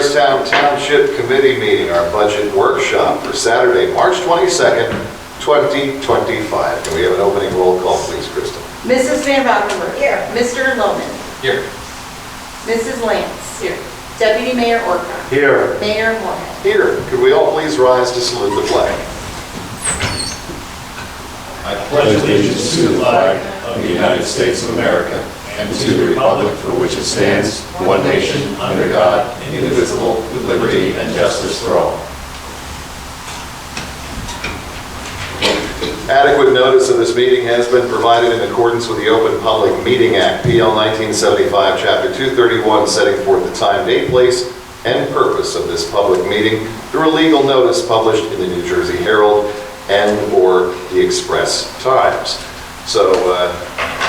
Blairstown Township Committee meeting, our budget workshop for Saturday, March 22nd, 2025. Can we have an opening roll call, please, Crystal? Mrs. Van Valkenburg. Here. Mr. Lohman. Here. Mrs. Lance. Here. Deputy Mayor Orca. Here. Mayor Moorhead. Here. Could we all please rise to salute the flag? I pledge allegiance to the flag of the United States of America and to the republic for which it stands, one nation, under God, indivisible, with liberty and justice for all. Adequate notice of this meeting has been provided in accordance with the Open Public Meeting Act, PL 1975, Chapter 231, setting forth the time, date, place, and purpose of this public meeting through a legal notice published in the New Jersey Herald and/or the Express Times. So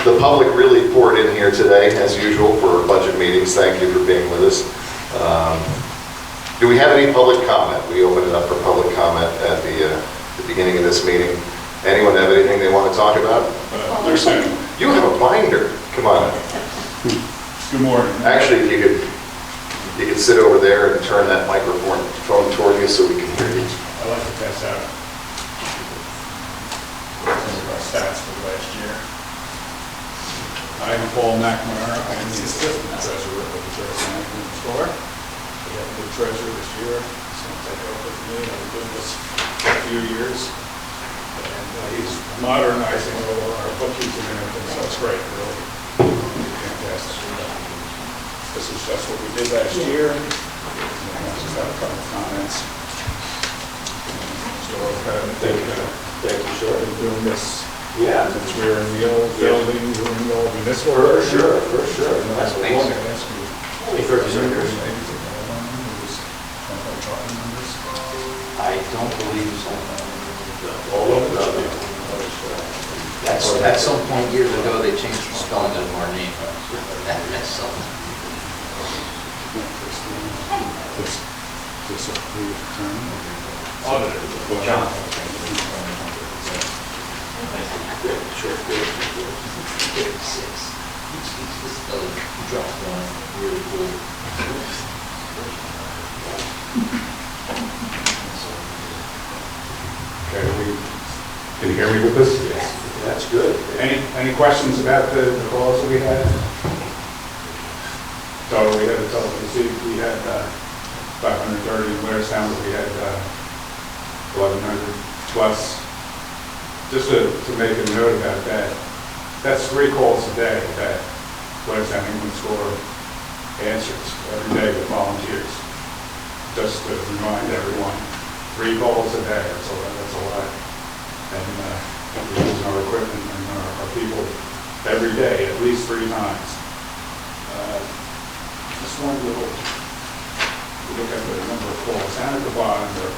the public really poured in here today, as usual, for our budget meetings. Thank you for being with us. Do we have any public comment? We opened it up for public comment at the beginning of this meeting. Anyone have anything they want to talk about? You have a binder. Come on. Good morning. Actually, if you could sit over there and turn that microphone toward you so we can hear you. I'd like to pass out some of our stats for last year. I'm Paul McNamara. I am the assistant treasurer of the Blairstown Management Store. We have a new treasurer this year. He's going to take over with me. I've been doing this for a few years. And he's modernizing all our bookkeeping and everything, so it's great, really. Fantastic. This is just what we did last year. And I just have a couple of comments. So thank you, sure. Been doing this since we were in the old building, we were in the old municipal. For sure. That's amazing. Only 37 years. I don't believe so. All over the At some point years ago, they changed the spelling of our name. That's something. This approved term. Auditor. John. Sure. 56. Dropped one. Really cool. Okay, can you hear me with this? Yes. That's good. Any questions about the calls that we had? So we had a total, you see, we had 530 in Blairstown, but we had 1,100 plus. Just to make a note about that, that's 3 calls a day that Blairstown Management Store answers every day with volunteers. Just to remind everyone, 3 calls a day, that's a lot. And we're using our equipment and our people every day, at least 3 times. Just one little, look at the number of calls. Down at the bottom there,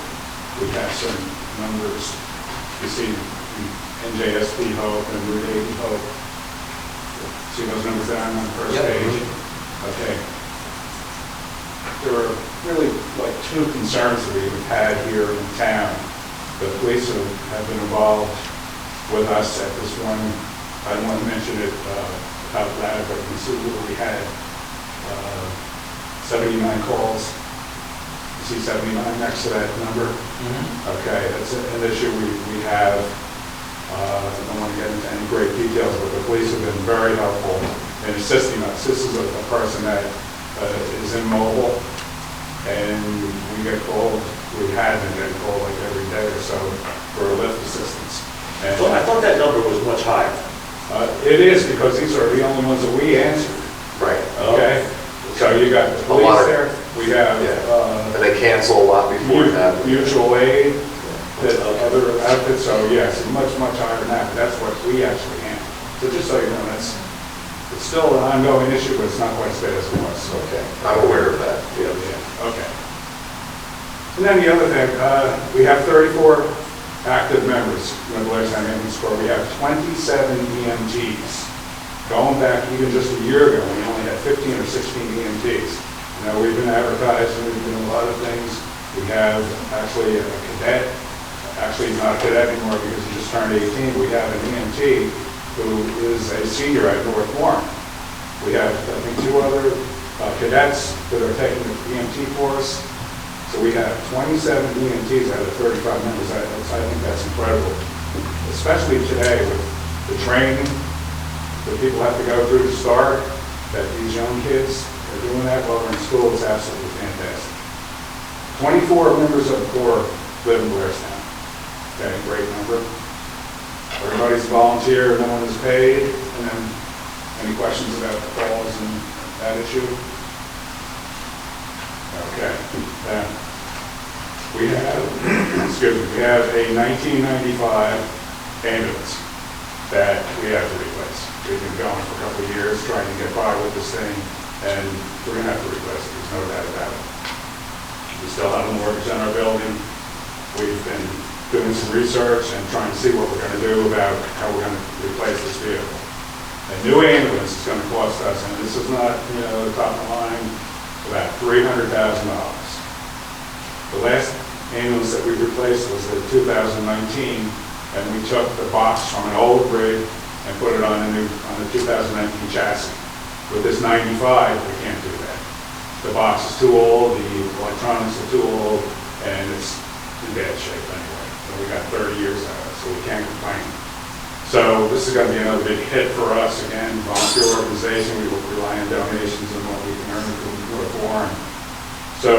we have some numbers. You see NJSP Hope and Route 80 Hope. See those numbers down on the first page? Okay. There are really like 2 concerns that we've had here in town. The police have been involved with us at this one. I don't want to mention it out loud, but you see we had 79 calls. You see 79 next to that number? Mm-hmm. Okay, that's an issue we have. I don't want to get into any great details, but the police have been very helpful in assisting us. This is a person that is immobile, and we get called. We had been getting called like every day or so for lift assistance. And so I thought that number was much higher. It is, because these are the only ones that we answer. Right. Okay. So you got the police there. We have and they cancel a lot before that. Mutual aid, other outfits. So yes, much higher than that. But that's what we actually handle. So just so you know, it's still an ongoing issue, but it's not quite as bad as it was. Okay, I'm aware of that. Yeah. Okay. And then the other thing, we have 34 active members in the Blairstown Management Store. We have 27 EMTs. Going back even just a year ago, we only had 15 or 16 EMTs. You know, we've been advertising, we've been doing a lot of things. We have actually a cadet. Actually, he's not a cadet anymore because he just turned 18. We have an EMT who is a senior at North Warren. We have, I think, 2 other cadets that are taking the EMT course. So we have 27 EMTs out of 35 members. I think that's incredible, especially today with the training that people have to go through to start, that these young kids are doing that while they're in school. It's absolutely fantastic. 24 members of the Corps live in Blairstown. Okay, great number. Everybody's volunteer, no one is paid. And then, any questions about the calls and that issue? Okay. We have, excuse me, we have a 1995 ambulance that we have to replace. We've been going for a couple of years trying to get by with this thing, and we're going to have to replace it. There's no doubt about it. We still have a mortgage on our building. We've been doing some research and trying to see what we're going to do about how we're going to replace this vehicle. A new ambulance is going to cost us, and this is not, the top of the line, about $300,000. The last ambulance that we replaced was the 2019, and we took the box from an old rig and put it on the 2019 chassis. With this 95, we can't do that. The box is too old, the electronics are too old, and it's in bad shape anyway. So we got 30 years out of it, so we can't complain. So this is going to be another big hit for us. Again, volunteer organization, we will rely on donations and what we can earn from North Warren. So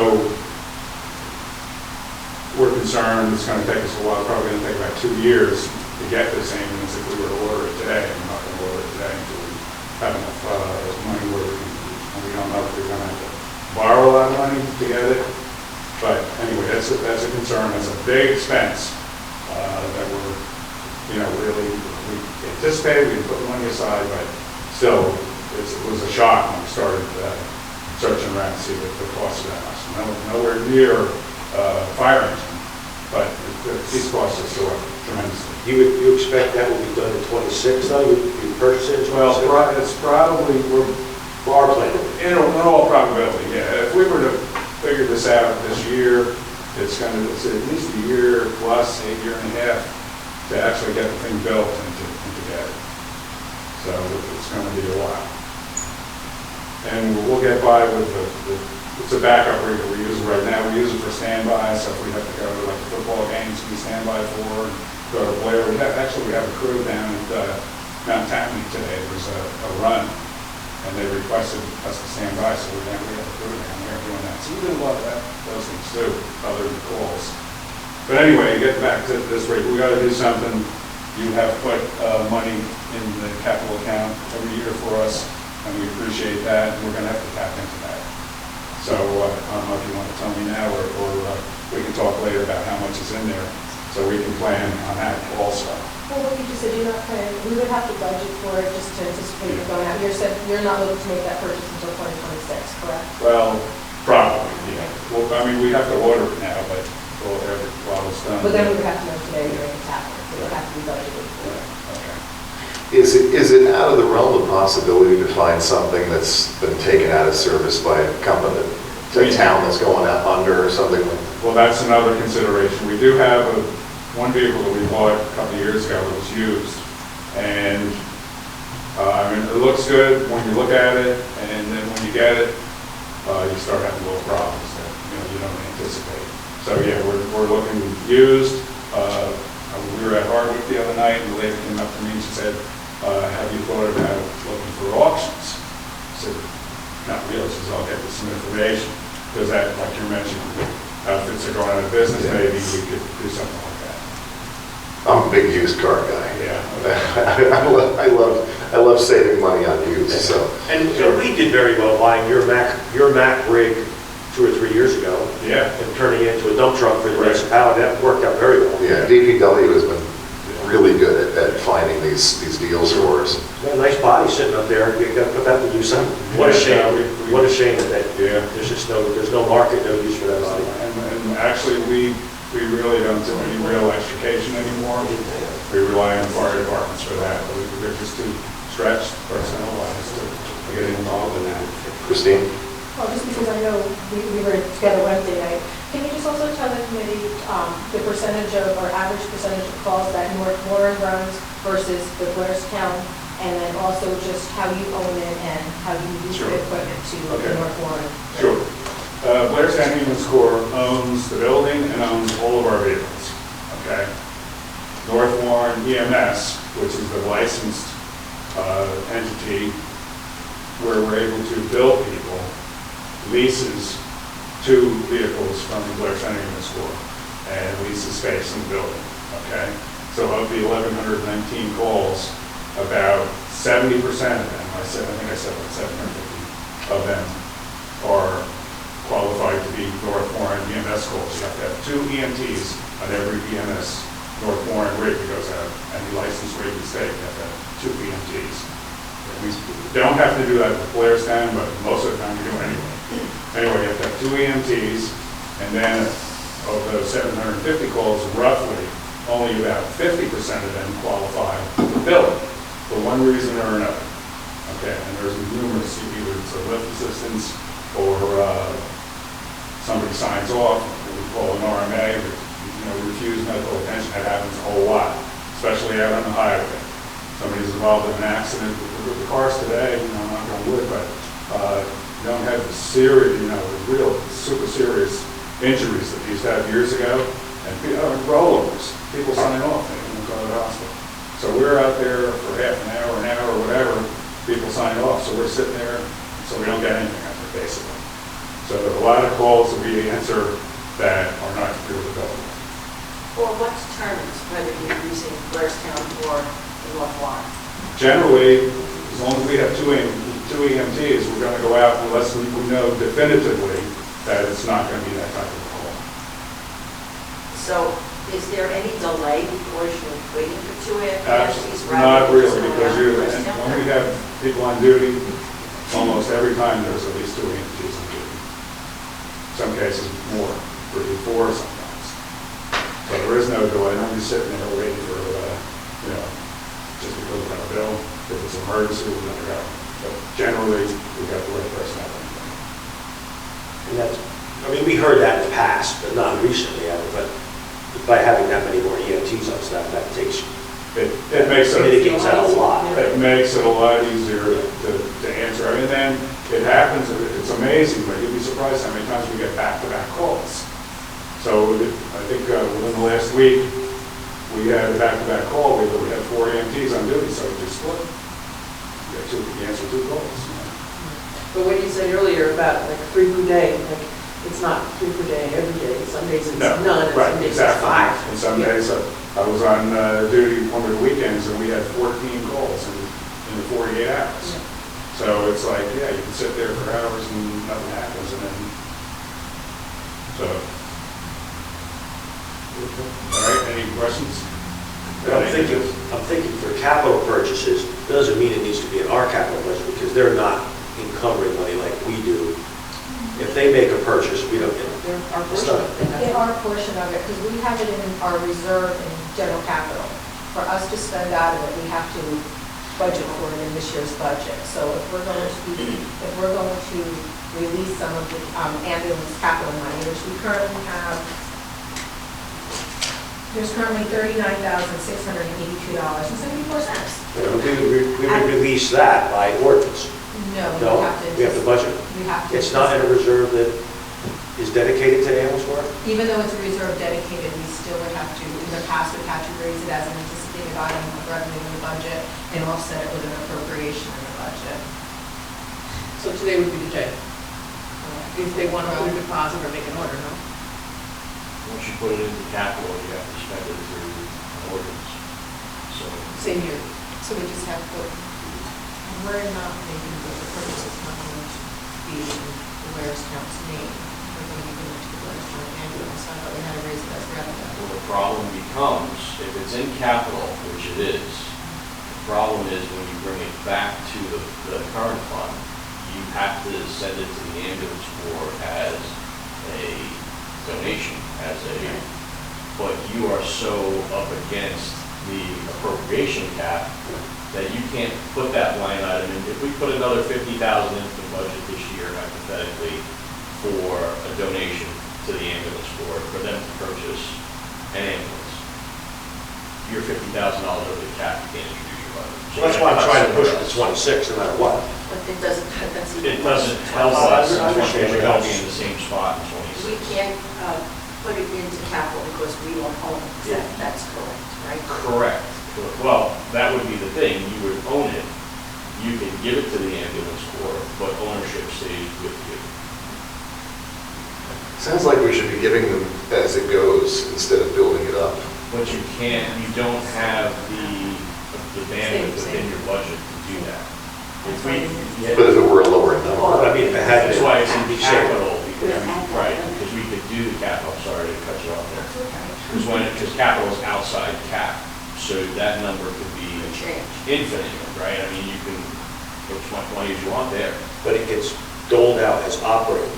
we're concerned it's going to take us a while, probably going to take about 2 years to get this ambulance if we were to order it today. I'm not going to order it today until we have enough money where we don't know if we're going to have to borrow a lot of money to get it. But anyway, that's a concern. That's a big expense that we're, really, we anticipated. We put money aside, but still, it was a shock when we started searching around to see what the cost of that was. Nowhere near fire engine, but these costs are still up tremendously. You expect that will be done in 26, though? You purchase it in 26? Well, it's probably, For our plan. in all probability, yeah. If we were to figure this out this year, it's at least a year plus, a year and a half to actually get the thing built and to get it. So it's going to be a while. And we'll get by with it's a backup rig that we use right now. We use it for standby, so if we have to go to like the football games, we standby for, go to Blair. We have a crew down at Mount Tammany today. There's a run, and they requested us to stand by, so we have a crew down there doing that. So we do a lot of those things too, other than calls. But anyway, get back to this rate. We got to do something. You have put money in the capital account every year for us, and we appreciate that. And we're going to have to tap into that. So I don't know if you want to tell me now, or we can talk later about how much is in there, so we can plan on that also. Well, what you just said, you're not planning, we would have to budget for it just to anticipate it going out. You're not looking to make that purchase until 2026, correct? Well, probably, yeah. Well, I mean, we have to order it now, but while it's done. But then we would have to know today during the tap. It would have to be budgeted for. Okay. Is it out of the realm of possibility to find something that's been taken out of service by a company, a town that's going out under or something like that? Well, that's another consideration. We do have one vehicle that we bought a couple of years ago that was used, and I mean, it looks good when you look at it, and then when you get it, you start having little problems that you don't anticipate. So yeah, we're looking used. We were at Hardwick the other night, and the lady came up to me and she said, "Have you thought about looking for auctions?" I said, "Not really." She said, "I'll get you some information." Because that, like you mentioned, outfits are going out of business, maybe we could do something like that. I'm a big used car guy. Yeah. I love saving money on used, so. And we did very well buying your Mac rig 2 or 3 years ago. Yeah. And turning it into a dump truck for the municipality. That worked out very well. Yeah, DPW has been really good at finding these deals for us. Got a nice body sitting up there. You got to put that to use. What a shame. What a shame that there's no market, no use for that body. And actually, we really don't do any real extrication anymore. We rely on fire departments for that. They're just too stretched personnel-wise to get involved in that. Christine? Well, just because I know we were together Wednesday night, can you just also tell the committee the percentage of, or average percentage of calls that North Warren runs versus the Blairstown, and then also just how you own it and how you use Sure. the equipment to Okay. North Warren. Sure. Blairstown Ambulance Corps owns the building and owns all of our vehicles, okay? North Warren EMS, which is the licensed entity where we're able to bill people, leases 2 vehicles from the Blairstown Ambulance Corps and leases space in the building, okay? So of the 1,119 calls, about 70% of them, I think I said like 750 of them are qualified to be North Warren EMS calls. You have to have 2 EMTs on every EMS North Warren rig that goes out, and the licensed rig in the state, you have to have 2 EMTs. We don't have to do that with Blairstown, but most of the time we do anyway. Anyway, you have to have 2 EMTs, and then of those 750 calls, roughly, only about 50% of them qualify for billing, for one reason or another. Okay, and there's numerous, either it's a lift assistance, or somebody signs off, what we call an RMA, refuse medical attention. That happens a whole lot, especially out on the highway. Somebody's involved in an accident with the cars today, I'm not going to wood, but don't have the serious, real super serious injuries that we used to have years ago, and rollovers. People sign off, they don't go to the hospital. So we're out there for half an hour, or whatever, people sign off, so we're sitting there, so we don't get anything out of it, basically. So there are a lot of calls that we answer that are not to do with the government. Or what determines whether you're using Blairstown or the North Warren? Generally, as long as we have two EMTs, we're going to go out unless we know definitively that it's not going to be that type of call. So is there any delay because you're waiting for 2 EMTs? Not really, because Blairstown? when we have people on duty, almost every time there's at least 2 EMTs on duty. Some cases more, 3, 4 sometimes. But there is no delay. Nobody's sitting there waiting for, just because we're going to bill. If it's an emergency, we're going to go. But generally, we got the right person out there. And we heard that in the past, but not recently, but by having that many more EMTs on staff, that takes, It makes it mitigates that a lot. It makes it a lot easier to answer. And then it happens, it's amazing, but you'd be surprised how many times we get back-to-back calls. So I think within the last week, we had a back-to-back call, we had 4 EMTs on duty, so we just split. We answer 2 calls. But what you said earlier about like 3 per day, like it's not 3 per day every day. Some days it's none, and Right, some days exactly. it's 5. And some days, I was on duty one of the weekends, and we had 14 calls in the 48 hours. Yeah. So it's like, yeah, you can sit there for hours and nothing happens, and then, so. All right, any questions? I'm thinking for capital purchases, doesn't mean it needs to be in our capital budget, because they're not encumbering money like we do. If they make a purchase, we don't get it. They're our It's portion. not- In our portion of it, because we have it in our reserve in general capital. For us to spend out of it, we have to budget for it in this year's budget. So if we're going to release some of the ambulance capital money, which we currently have, there's currently $39,682.74. We would release that by ordinance. No, No, we have to budget. We have to. It's not in a reserve that is dedicated to the ambulance corps? Even though it's a reserve dedicated, we still would have to, in the past, we've had to raise it as an anticipated item of revenue in the budget and offset it with an appropriation in the budget. So today would be the day. If they want to put a deposit or make an order, no? Once you put it into capital, you have to spend it through an ordinance. So Same year. So we just have to, we're not making the purchase, it's not going to be in the Blairstown's name. We're going to be giving it to the Blairstown ambulance, so I thought we had to raise it as revenue. well, the problem becomes, if it's in capital, which it is, the problem is when you bring it back to the current fund, you have to send it to the ambulance corps as a donation, but you are so up against the appropriation cap that you can't put that line item in. If we put another $50,000 into the budget this year, hypothetically, for a donation to to the ambulance corps for them to purchase an ambulance. You're $50,000 over the cap, you can't introduce your budget. So that's why I'm trying to push it to 26, no matter what. But it doesn't, that's even. It doesn't help us, I understand. we're going to be in the same spot in We 26. can't put it into capital because we don't own it. Yeah. That's correct, right? Correct. Well, that would be the thing, you would own it, you can give it to the ambulance corps, but ownership stays with you. Sounds like we should be giving them as it goes instead of building it up. But you can't, you don't have the bandwidth within your budget to do that. If we, But if it were a lower Well, number, I mean, if it had that's been. why it's in be safe. capital, because we, right, because we could do the capital, I'm sorry to cut you off there. Because capital is outside cap, so that number could be Change. infinite, right? I mean, you can, put as much money as you want there. But it gets doled out as operating.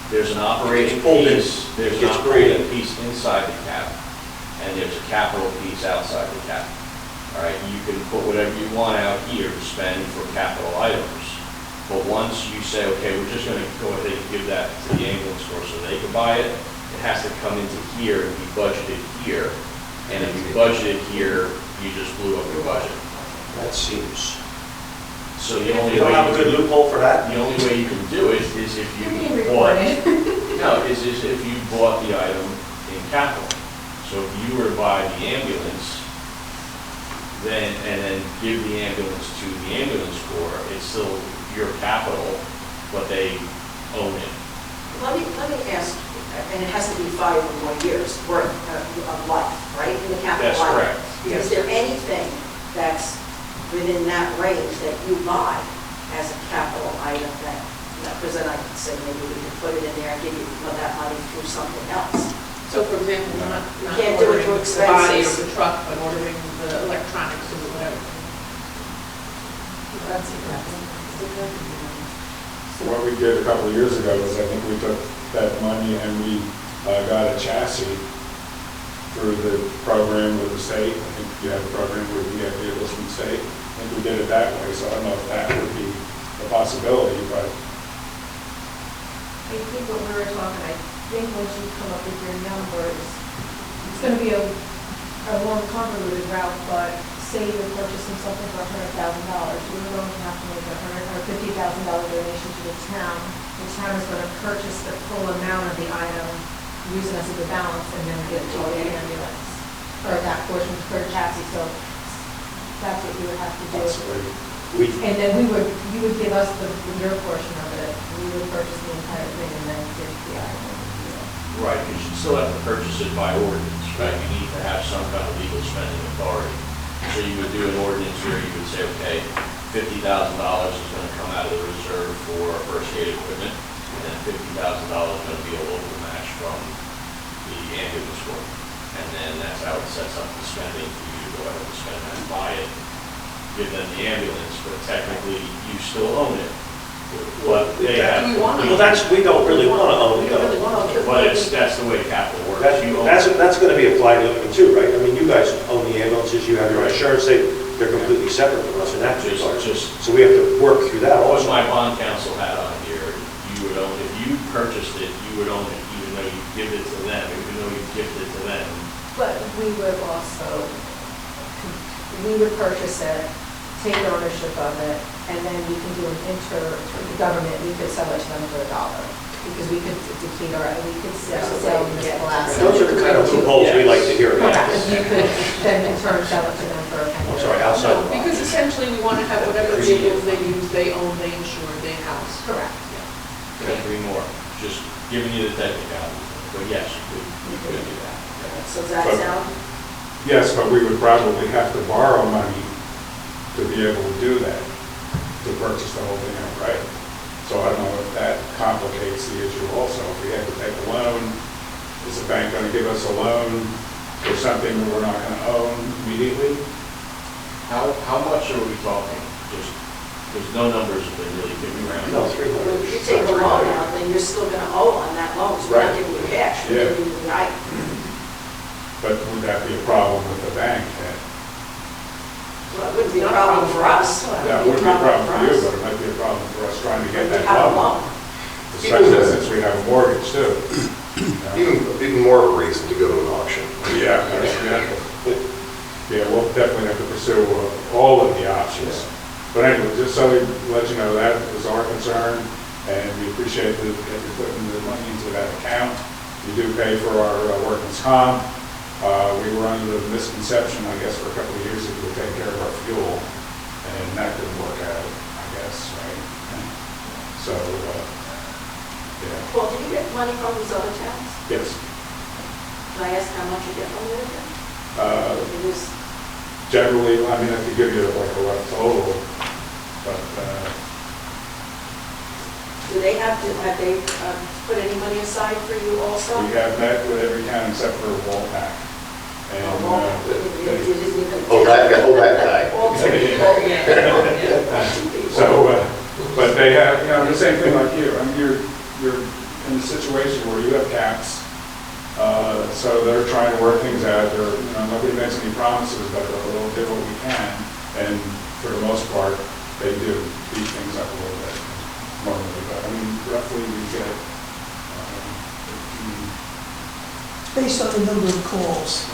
There's an operating It gets pulled in. piece, there's It an gets operating pulled in. piece inside the cap, and there's a capital piece outside the cap. All right, you can put whatever you want out here to spend for capital items, but once you say, okay, we're just gonna go ahead and give that to the ambulance corps so they can buy it, it has to come into here and be budgeted here, and if you budget it here, you just blew up your budget. That seems. So the only You don't way have a good loophole for that? The only way you can do it is if you Being bought, recorded. no, is if you bought the item in capital. So if you were to buy the ambulance, and then give the ambulance to the ambulance corps, it's still your capital, but they own it. Let me ask, and it has to be 5 or more years worth of life, right, in the capital That's item? correct. Is there anything that's within that range that you buy as a capital item that, because then I could say maybe we could put it in there and give you that money through something else? So for example, not can't do it ordering through the body of expenses. the truck, but ordering the electronics or whatever. That's What we did a couple of years ago was I think we took that money and we got a chassis through the program with the state. I think you have a program where we have vehicles from the state. I think we did it that way, so I don't know if that would be a possibility, but I think what we were talking, I think once you come up with your numbers, it's gonna be a long convoluted route, but say you're purchasing something for $100,000, you're going to have to make $150,000 donation to the town. The town is gonna purchase the full amount of the item, use it as a balance, and then give it to the ambulance, or that portion for the chassis, so that's what you would have to do. possibly. And then you would give us your portion of it, we would purchase the entire thing and then give the item. Right, you should still have to purchase it by ordinance, right? You need to have some kind of legal spending authority. So you would do an ordinance here, you would say, okay, $50,000 is gonna come out of the reserve for first aid equipment, and then $50,000 is gonna be a local match from the ambulance corps. And then that's how it sets up the spending for you to go ahead and spend that, buy it, give them the ambulance, but technically you still own it. But they have. Well, we don't really want to own it, though. But that's the way capital works. You own it. That's going to be applied to them too, right? I mean, you guys own the ambulances, you have your insurance, they're completely separate from us in that regard. So we have to work through that What also. my bond counsel had on here, you would own, if you purchased it, you would own it even though you give it to them, even though you gifted it to them. But we would also, we would purchase it, take ownership of it, and then we can do an inter-government, we could sell it to them for $1. Because we could deplete our, we could sell municipal assets. Those are the kind of loopholes we like to hear about. Correct, you could then in turn sell it to them for a penny. I'm sorry, outside the box. Because essentially, we want to have whatever vehicles they use, they own, they insure, they house. Correct. Couldn't agree more, just giving you the technicality, but yes, you could do that. So does that sound? Yes, but we would probably have to borrow money to be able to do that, to purchase the whole thing outright. So I don't know if that complicates the issue also. If we had to take a loan, is the bank going to give us a loan for something that we're not going to own immediately? How much are we talking? Just, because no numbers have been really given around. No, If 300. you take a loan out, then you're still gonna owe on that loan, so we're not Right. giving you cash, we're Yeah. giving you the item. But would that be a problem with the bank then? Well, it wouldn't be a problem for us. That wouldn't be a problem for you, but it might be a problem for us trying to get We that have a loan. loan. Especially since we have a mortgage too. Even more of a reason to go to an auction. Yeah, yeah, we'll definitely have to pursue all of the options. But anyway, just so we let you know, that is our concern, and we appreciate that you're putting the money into that account. You do pay for our workman's comp. We were under the misconception, I guess, for a couple of years that we would take care of our fuel, and that didn't work out, I guess, right? So, yeah, Paul, do you get money from these other towns? yes. Can I ask how much you get from the other towns? It is, Generally, I mean, I could give you like a rough total, but, do they have they put any money aside for you also? we have met with every town except for Walpack. And, Oh, well, you didn't even. Oh, that guy. All two people, yeah. Two people. so, but they have, you know, the same thing like you. I mean, you're in a situation where you have caps, so they're trying to work things out. They're, you know, nobody makes any promises, but they'll do what we can. And for the most part, they do beat things up a little bit normally. But I mean, roughly we get, Based on the number of calls.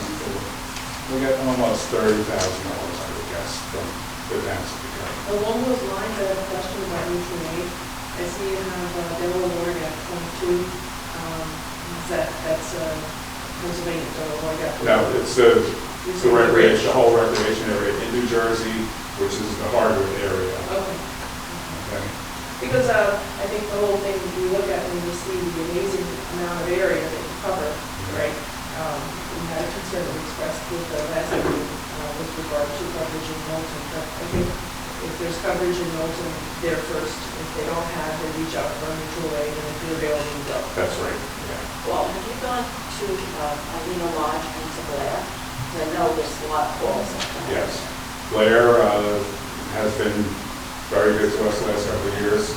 we get almost $30,000, I would guess, from the towns that we cover. Along those lines, I have a question about mutual aid. I see you have Delaware Lord at 22. That's Pennsylvania, Delaware Lord. No, it's the recreation, the whole recreation area in New Jersey, which is the Hardwood area. Okay. Okay. Because I think the whole thing, if you look at when you see the amazing amount of area that you cover, right? We had a concern that we expressed with the last meeting with regard to coverage in Milton. But I think if there's coverage in Milton, they're first. If they don't have, they reach out for a mutual aid, and if you're available, you go. That's right, yeah. Well, have you gone to Alina Lodge and to Blair? 'Cause I know there's a lot of calls. Yes. Blair has been very good to us the last couple of years.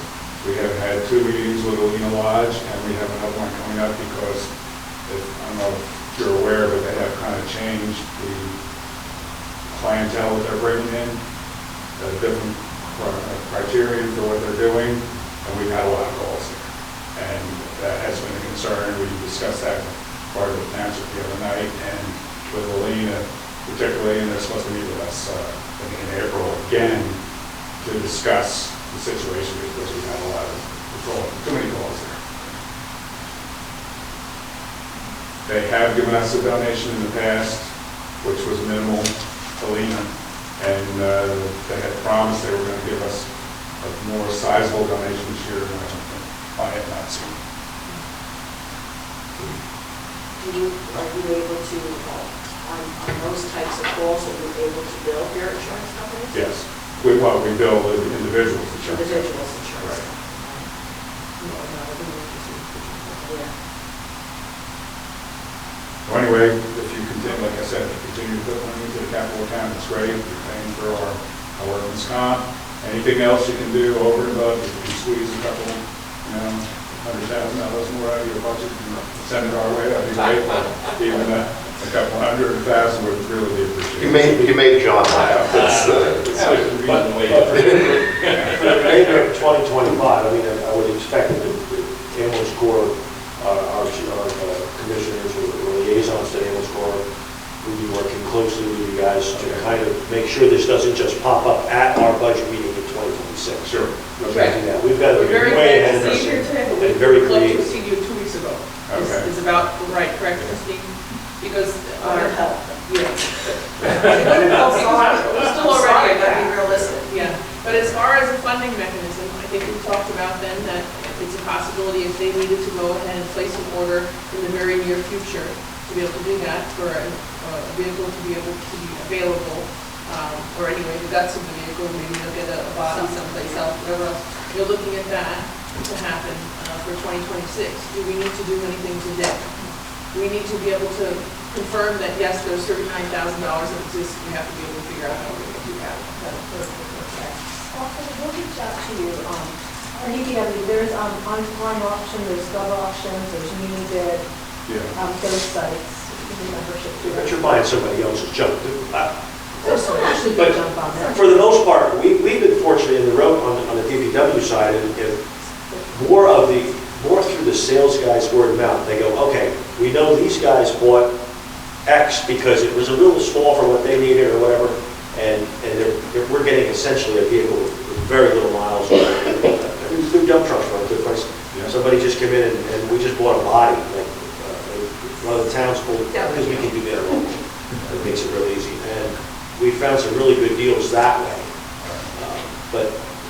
We have had 2 meetings with Alina Lodge, and we have another one coming up because, I don't know if you're aware, but they have kind of changed the clientele that they're bringing in, different criteria for what they're doing, and we've had a lot of calls there. And that has been a concern. We discussed that part of the township the other night, and with Alina particularly, and they're supposed to meet with us in April again to discuss the situation because we've had a lot of too many calls there. They have given us a donation in the past, which was minimal, Alina, and they had promised they were going to give us a more sizable donation this year, and I have not seen. Are you able to, on those types of calls, are you able to bill your insurance companies? Yes, we bill the individuals insurance. Individuals insurance. Right. Yeah. So anyway, if you continue, like I said, if you continue to put money into the capital account, it's great. You're paying for our workman's comp. Anything else you can do over and above, if you can squeeze a couple, $100,000 more out of your budget, send it our way, that'd be great. Even a couple $100,000 would really be appreciated. You made John laugh. That's, Button way For the remainder of 2025, I mean, I would expect that the ambulance corps, our commissioners or liaisons to the ambulance corps, will be working closely with you guys to kind of make sure this doesn't just pop up at our budget meeting in 2026. Sure. We've got to do that. We've got to We're be very way glad ahead to of see you here us today, but and we'd very love to have creative. seen you 2 weeks ago. Okay. It's about, right, correct, Christine? Because Our health. yeah. I'm sorry. We're still I'm sorry, already, I gotta be realistic. yeah. But as far as a funding mechanism, I think we talked about then that it's a possibility if they needed to go ahead and place an order in the very near future to be able to do that for a vehicle to be able to be available, or anyway, the guts of the vehicle, maybe they'll get a body someplace else, whatever else. You're looking at that to happen for 2026. Do we need to do anything today? We need to be able to confirm that, yes, there's $39,000 that exists. We have to be able to figure out how we're going to do that. Also, we'll reach out to you, or DPW, there's online auction, there's gov auctions, there's muni bid, Yeah. those sites, the membership. But you're buying somebody else's junk. There's some actually But good jump on that. for the most part, we've been fortunate in the road on the DPW side, and more through the sales guys word of mouth. They go, okay, we know these guys bought X because it was a little small for what they needed or whatever, and we're getting essentially a vehicle with very little miles on it. New dump trucks run a good price. Yeah. Somebody just came in and we just bought a body, like, one of the towns pulled, because we can do that local. It makes it real easy, and we found some really good deals that way.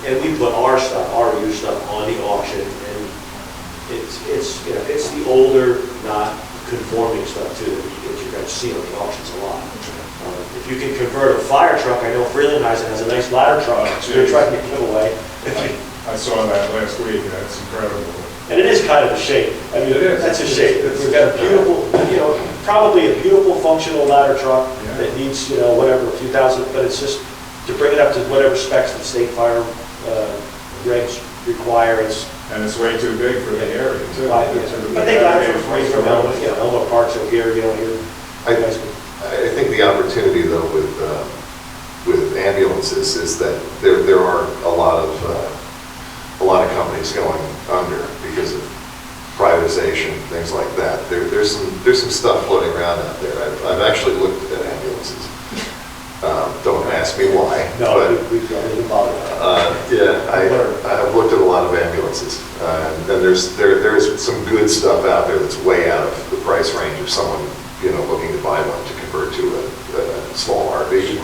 And we put our stuff, our used stuff on the auction, and it's the older, not conforming stuff too, that you're gonna see on the auctions a lot. If you can convert a fire truck, I know Frelinghuysen has a nice ladder truck, they're trying to give away. I saw that last week, that's incredible. And it is kind of a shame. I mean, It is. that's a shame. We've got a beautiful, probably a beautiful functional ladder truck Yeah. that needs, whatever, a few thousand, but it's just to bring it up to whatever specs the state fire regs require. And it's way too big for the area, too. But they got it for free from Elma, Elma Parks up here, here. I think the opportunity though with ambulances is that there are a lot of companies going under because of privatization, things like that. There's some stuff floating around out there. I've actually looked at ambulances. Don't ask me why. No, but, we've got it involved. I've looked at a lot of ambulances. And then there is some good stuff out there that's way out of the price range of someone looking to buy one to convert to a small RV.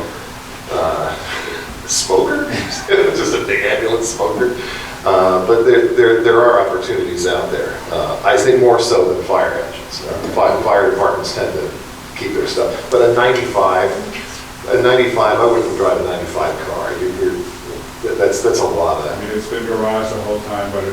Smoker, just a big ambulance smoker. But there are opportunities out there. I think more so than fire engines. Fire departments tend to keep their stuff. But a 95, I wouldn't drive a 95 car. That's a lot of. I mean, it's been garaged the whole time, but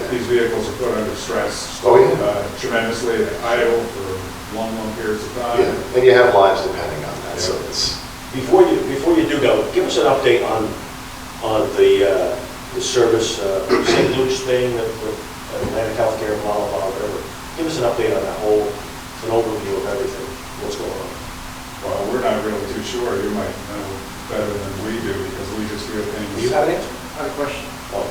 these vehicles are put under stress. Oh, yeah. Tremendously, they idle for long periods of time. Yeah, and you have lives depending on that, so it's. Before you do go, give us an update on the service, St. Luke's thing, the Atlantic Healthcare, blah, blah, blah, whatever. Give us an update on that whole, an overview of everything, what's going on. Well, we're not really too sure. You might know better than we do because we just feel things. Do you have an answer? I have a question. Oh.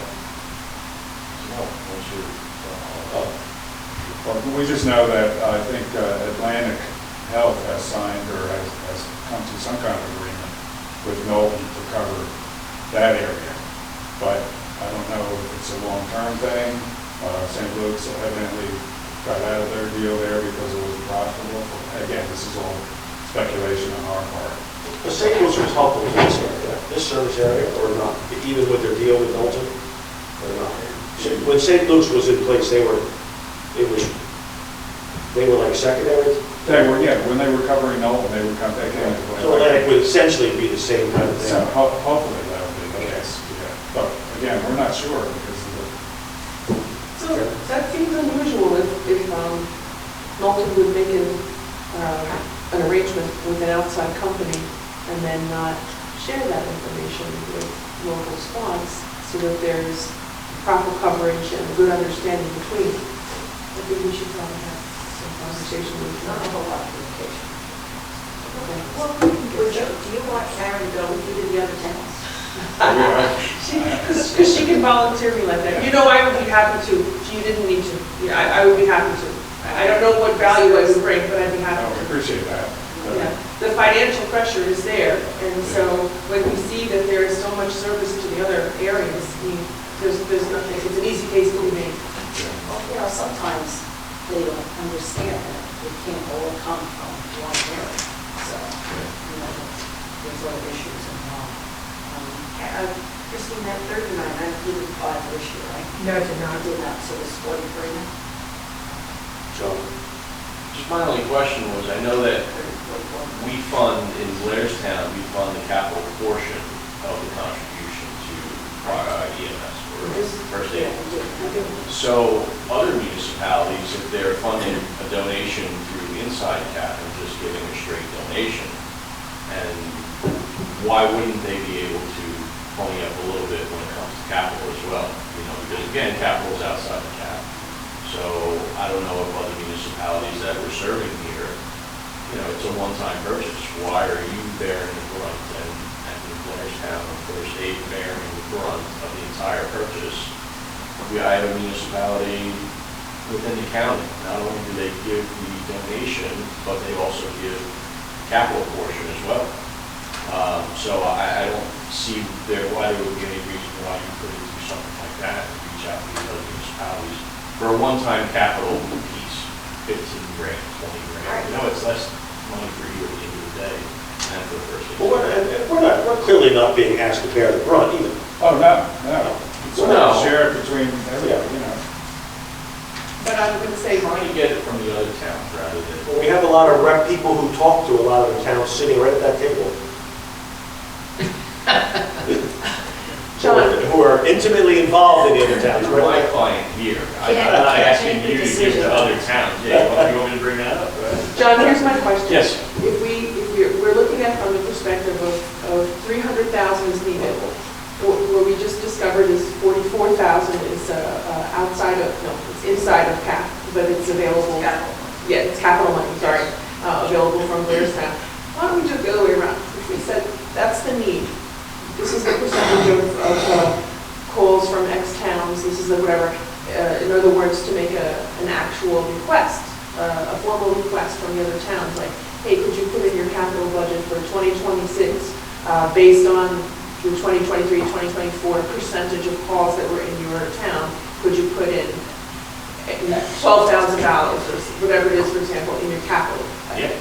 No, once you, Well, we just know that I think Atlantic Health has signed or has come to some kind of agreement with Knowlton to cover that area. But I don't know if it's a long-term thing. St. Luke's evidently got out of their deal there because it was profitable. Again, this is all speculation on our part. The St. Luke's was helpful in this service area, or not, even with their deal with Knowlton, or not? When St. Luke's was in place, they were like secondary? They were, yeah, when they were covering Knowlton, they came into play. So Atlantic would essentially be the same kind of thing. So hopefully that would be the case, yeah. But again, we're not sure because of the. So that seems unusual if Knowlton would make an arrangement with an outside company and then not share that information with local squads so that there's proper coverage and a good understanding between. I think we should probably have some conversation with Not a whole lot of communication. Okay. Well, do you want Karen to go with you to the other towns? Because she can volunteer me like that. I would be happy to. You didn't need to. I would be happy to. I don't know what value I would bring, but I'd be happy I to. appreciate that. Yeah. The financial pressure is there, and so when we see that there is so much service to the other areas, there's nothing, it's an easy case to be made. Well, sometimes they don't understand that it can't all come from one area. So, there's other issues involved. Christine, that 39, I didn't apply for this year, right? No, it did not. I did not, so it's 43 now? John? just my only question was, I know that we fund, in Blairstown, we fund the capital portion of the contribution to EMS, or first aid. So other municipalities, if they're funding a donation through Inside Cap and just giving a straight donation, and why wouldn't they be able to pony up a little bit when it comes to capital as well? Because again, capital is outside the cap. So I don't know if other municipalities that we're serving here, it's a one-time purchase. Why are you bearing the brunt and in Blairstown, First Aid bearing the brunt of the entire purchase? I have a municipality within the county. Not only do they give the donation, but they also give capital portion as well. So I don't see why there would be any reason why you couldn't do something like that, and reach out to these other municipalities for a one-time capital piece, 15 grand, 20 grand. You know, it's less money for you at the end of the day than for the first. Well, we're clearly not being asked to bear the brunt either. Oh, no. It's No. shared between everybody, you know. But I'm going to say, Trying to get it from the other towns rather than. Well, we have a lot of rep people who talk to a lot of the towns sitting right at that table. John. Who are intimately involved in the other towns. You're my client here. I'm not asking you to give to other towns. Yeah, you want me to bring that up? John, here's my question. Yes. If we're looking at from the perspective of 300,000 is needed, what we just discovered is 44,000 is outside of, no, it's inside of cap, but it's available. Capital. Yeah, it's capital money, sorry, available from Blairstown. Why don't we just go the way around? If we said, that's the need, this is the percentage of calls from X towns, this is the whatever, in other words, to make an actual request, a formal request from the other towns, like, hey, could you put in your capital budget for 2026 based on the 2023, 2024 percentage of calls that were in your town, could you put in $12,000 or whatever it is, for example, in your capital? Yeah.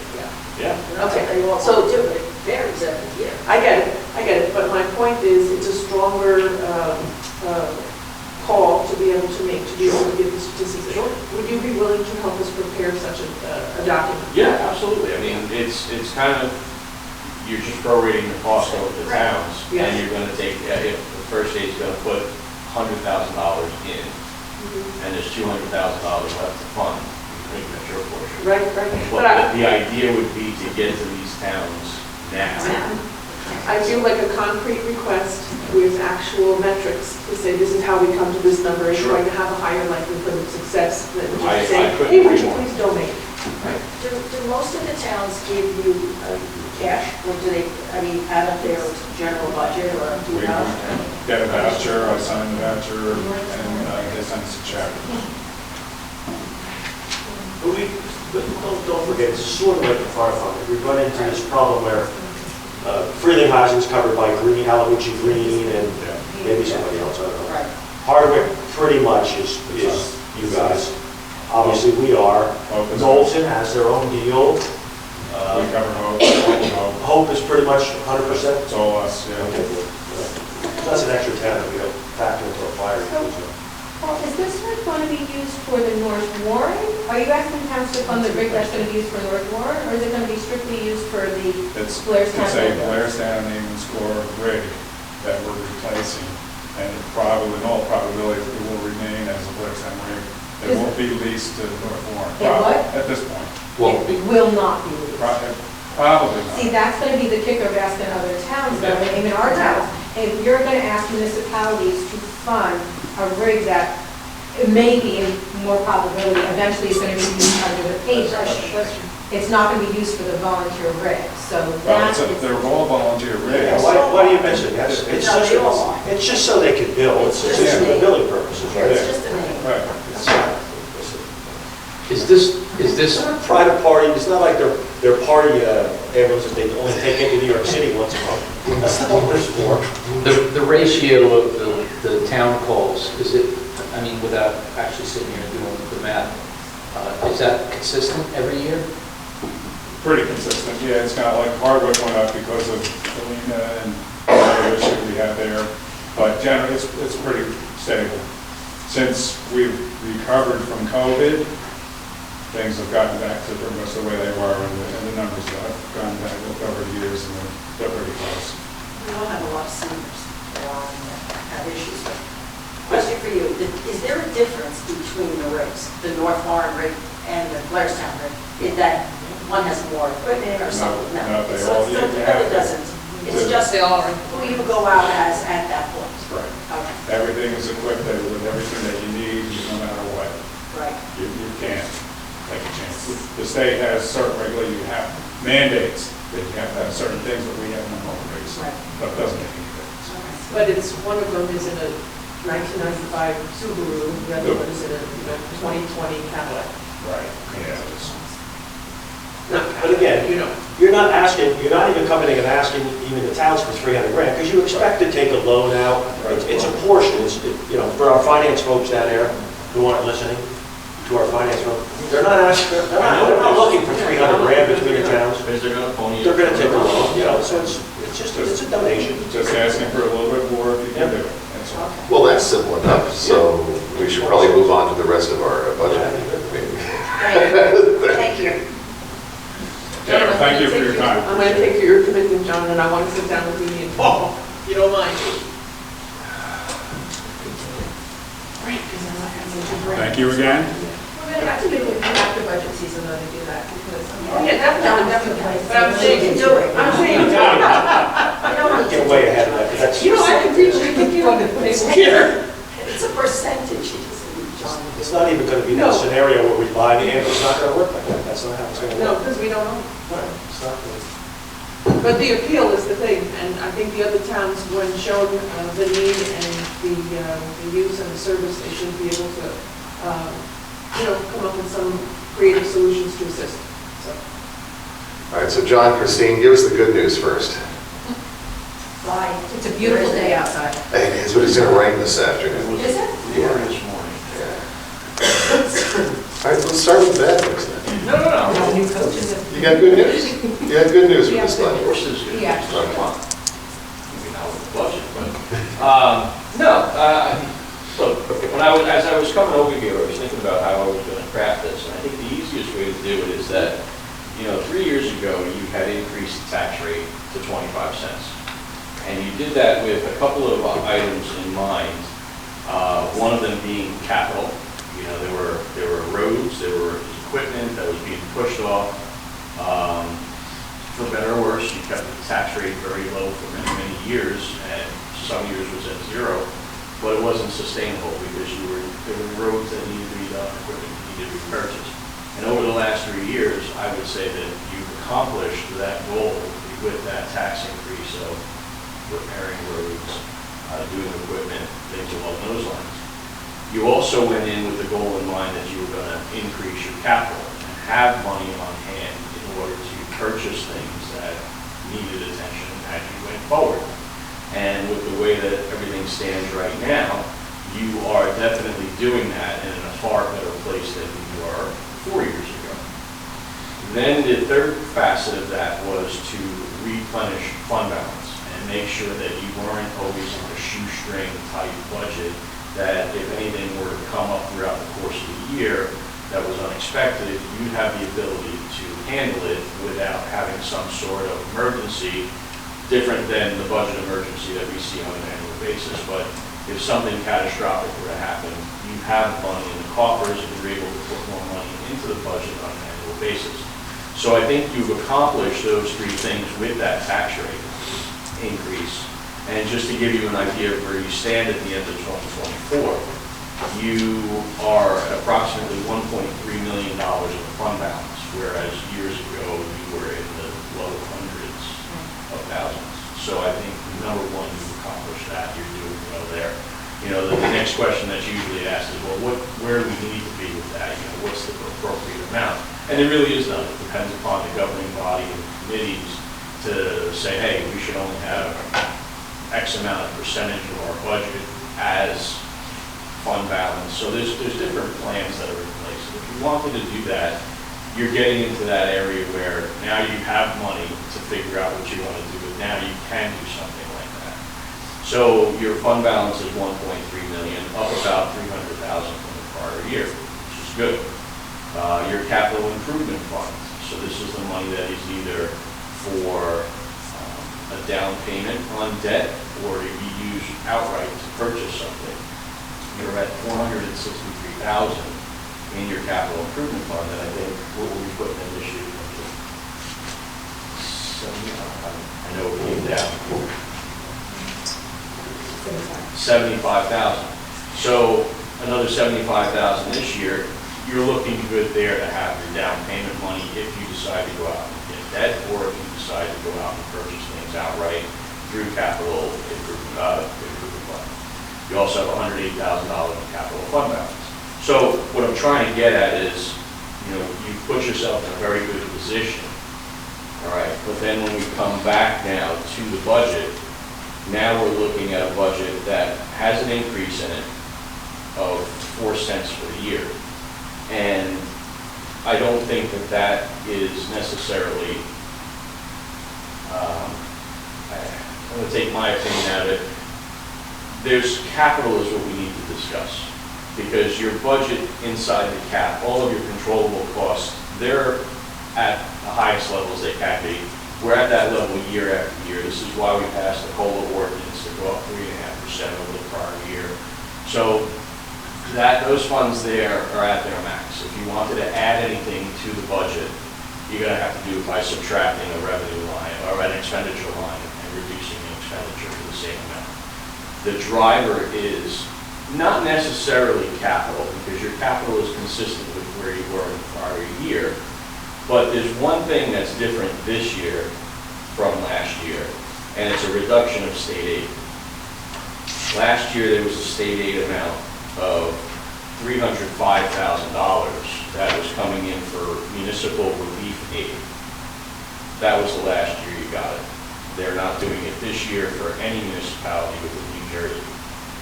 Yeah. Okay, They all so do it, it varies every year. I get it, but my point is, it's a stronger call to be able to make, to be able to give the statistics. Would you be willing to help us prepare such a document? Yeah, absolutely. I mean, it's kind of, you're just prorating the cost over the Right. towns, Yeah. and you're gonna take, if the first aid's gonna put $100,000 in, and there's $200,000 left to fund, you think that's your portion. Right. But The idea would be to get to these towns now. I feel like a concrete request with actual metrics to say, this is how we come to this number, it's Sure. going to have a higher likelihood of success than I just saying, couldn't hey, would agree you more. please donate? Do most of the towns give you cash, or do they, I mean, out of their general budget, or do We you know? get a voucher, I sign the voucher, and they send us a check. But don't forget, it's sort of like the fire fund. We run into this problem where Frelinghuysen's covered by Green, Alamucci Green, and maybe somebody else, I don't know. Right. Hardwick pretty much is you guys. Obviously, we are. Knowlton has their own deal. We cover Hope. Hope is pretty much 100%. It's all us, yeah. Okay, good. That's an extra 10 that we don't factor into our fire. Well, is this one going to be used for the North Warren? Are you asking towns to fund the rig that's going to be used for North Warren, or is it going to be strictly used for the It's Blairstown? a Blairstown Neiman Score rig that we're replacing, and in all probability, it will remain as a Blairstown rig. It won't be leased to North Warren. It what? At this point. It will not be used. Probably not. See, that's going to be the kicker of asking other towns, though, I mean, our towns. If you're going to ask municipalities to fund a rig that may be in more probability, eventually is going to be used under the pay budget. It's not going to be used for the volunteer rig, so Well, that's. they're all volunteer rigs. Why do you mention that? It's just so they can bill. It's just for billing purposes, right? It's just a name. Right. Is this, It's not a private party, it's not like their party ambulance that they only take into New York City once a month. That's not what it's for. the ratio of the town calls, is it, I mean, without actually sitting here and doing the math, is that consistent every year? Pretty consistent, yeah. It's kind of like Hardwick went up because of Helena and another issue we have there. But generally, it's pretty stable. Since we've recovered from COVID, things have gotten back to pretty much the way they were, and the numbers have gone back over the years, and they're pretty close. We all have a lot of seniors that have issues. Question for you, is there a difference between the rigs, the North Warren rig and the Blairstown rig? Is that one has more equipment or something? No, they So all- it you have really to- doesn't, it's just They all are. who you go out as at that point. Right. Okay, Everything is equipped with everything that you need, no matter what. right. You can't take a chance. The state has certain regulations, you have mandates that you have to have certain things, but we have no more rigs. Right. But it doesn't make any difference. Okay. But it's, one of them is in a 1995 Subaru, the other one is in a 2020 Cadillac. Right, yeah. it's- But again, You know, you're not even coming in and asking even the towns for 300 grand, because you expect to take a loan out. It's a portion, for our finance folks down there who aren't listening to our finance folks, they're not looking for 300 grand between the towns. Because they're gonna pony They're up. gonna take a loan, so it's a donation. Just asking for a little bit more if you can do it, that's all. Well, that's simple enough, so we should probably move on to the rest of our budget. Thank you. Jennifer, thank you for your time. I'm going to take your commitment, John, and I want to sit down with you and talk, if you don't mind. Great, because I'm not having such a break. Thank you again. We're going to have to do it after budget season though to do that, because. Oh, yeah, definitely. But I'm You saying, can do it. I'm saying, Get way ahead of that, because that's, you know, I could reach, I think you want to put it here. It's a percentage, he doesn't need John. it's not even gonna be that No. scenario where we buy the ambulance, it's not gonna work like that, that's not how it's gonna No, work. because we don't know. No, it's not gonna. But the appeal is the thing, and I think the other towns, when shown the need and the use and the service, they should be able to, come up with some creative solutions to assist. So, All right, so John, Christine, give us the good news first. Bye. It's a beautiful day outside. It is, but it's gonna rain this afternoon. Is it? Yeah. This morning. All right, let's start with the bad news then. No. We have new coaches. You got good news? You got good news for this Of budget? course it's good. Yeah. Maybe not with the budget, but, look, as I was coming over here, I was thinking about how I was going to craft this, and I think the easiest way to do it is that, 3 years ago, you had increased the tax rate to 25 cents. And you did that with a couple of items in mind, one of them being capital. There were roads, there were equipment that was being pushed off. For better or worse, you kept the tax rate very low for many, many years, and some years was at zero, but it wasn't sustainable because there were roads that needed to be done, equipment that needed to be purchased. And over the last 3 years, I would say that you've accomplished that goal with that tax increase of repairing roads, doing equipment, things along those lines. You also went in with the goal in mind that you were going to increase your capital and have money on hand in order to purchase things that needed attention as you went forward. And with the way that everything stands right now, you are definitely doing that and in a far better place than you were 4 years ago. Then the third facet of that was to replenish fund balance and make sure that you weren't always on a shoestring type budget, that if anything were to come up throughout the course of the year that was unexpected, you'd have the ability to handle it without having some sort of emergency, different than the budget emergency that we see on an annual basis. But if something catastrophic were to happen, you have money in the coffers and you're able to put more money into the budget on an annual basis. So I think you've accomplished those three things with that tax rate increase. And just to give you an idea of where you stand at the end of 2024, you are at approximately $1.3 million in fund balance, whereas years ago you were in the low hundreds of thousands. So I think, number one, you've accomplished that. You're doing well there. The next question that's usually asked is, well, where do we need to be with that? What's the appropriate amount? And there really is none. It depends upon the governing body and committees to say, hey, we should only have X amount of percentage of our budget as fund balance. So there's different plans that are in place. If you wanted to do that, you're getting into that area where now you have money to figure out what you want to do, but now you can do something like that. So your fund balance is 1.3 million, up about 300,000 from the prior year, which is good. Your capital improvement fund. So this is the money that is either for a down payment on debt or to be used outright to purchase something. You're at 463,000 in your capital improvement fund, and I think what we'll be putting in this year, I know it came down, 75,000. So another 75,000 this year, you're looking good there to have your down payment money if you decide to go out and get debt, or if you decide to go out and purchase things outright through capital improvement fund. You You also have $108,000 in capital fund balance. So what I'm trying to get at is, you put yourself in a very good position, all right? But then when we come back now to the budget, now we're looking at a budget that has an increase in it of 4 cents for the year. And I don't think that that is necessarily, I'm going to take my opinion out of it. There's capital is what we need to discuss. Because your budget inside the cap, all of your controllable costs, they're at the highest levels they can be. We're at that level year after year. This is why we passed the COLA ordinance to go up 3.5% over the prior year. So those funds there are at their max. If you wanted to add anything to the budget, you're going to have to do it by subtracting a revenue line or an expenditure line and reducing the expenditure for the same amount. The driver is not necessarily capital, because your capital is consistent with where you were in the prior year, but there's one thing that's different this year from last year, and it's a reduction of state aid. Last year, there was a state aid amount of $305,000 that was coming in for municipal relief aid. That was the last year you got it. They're not doing it this year for any municipality within New Jersey.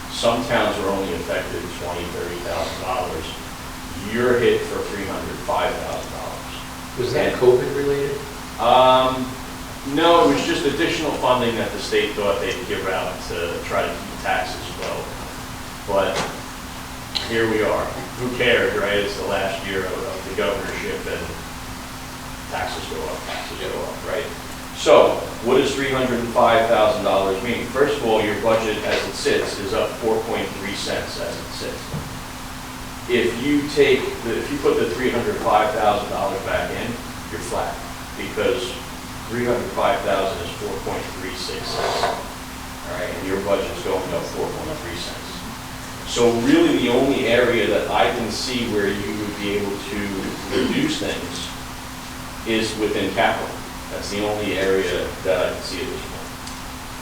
Some towns are only affected $20,000, $30,000. You're hit for $305,000. Was that COVID related? No, it was just additional funding that the state thought they'd give out to try to keep taxes low. But here we are. Who cares, right? It's the last year of the governorship, and taxes go up, right? So, what does $305,000 mean? First of all, your budget as it sits is up 4.3 cents as it sits. If you put the $305,000 back in, you're flat, because $305,000 is 4.36 cents. All right, and your budget's going up 4.3 cents. So really, the only area that I can see where you would be able to reduce things is within capital. That's the only area that I can see at this point.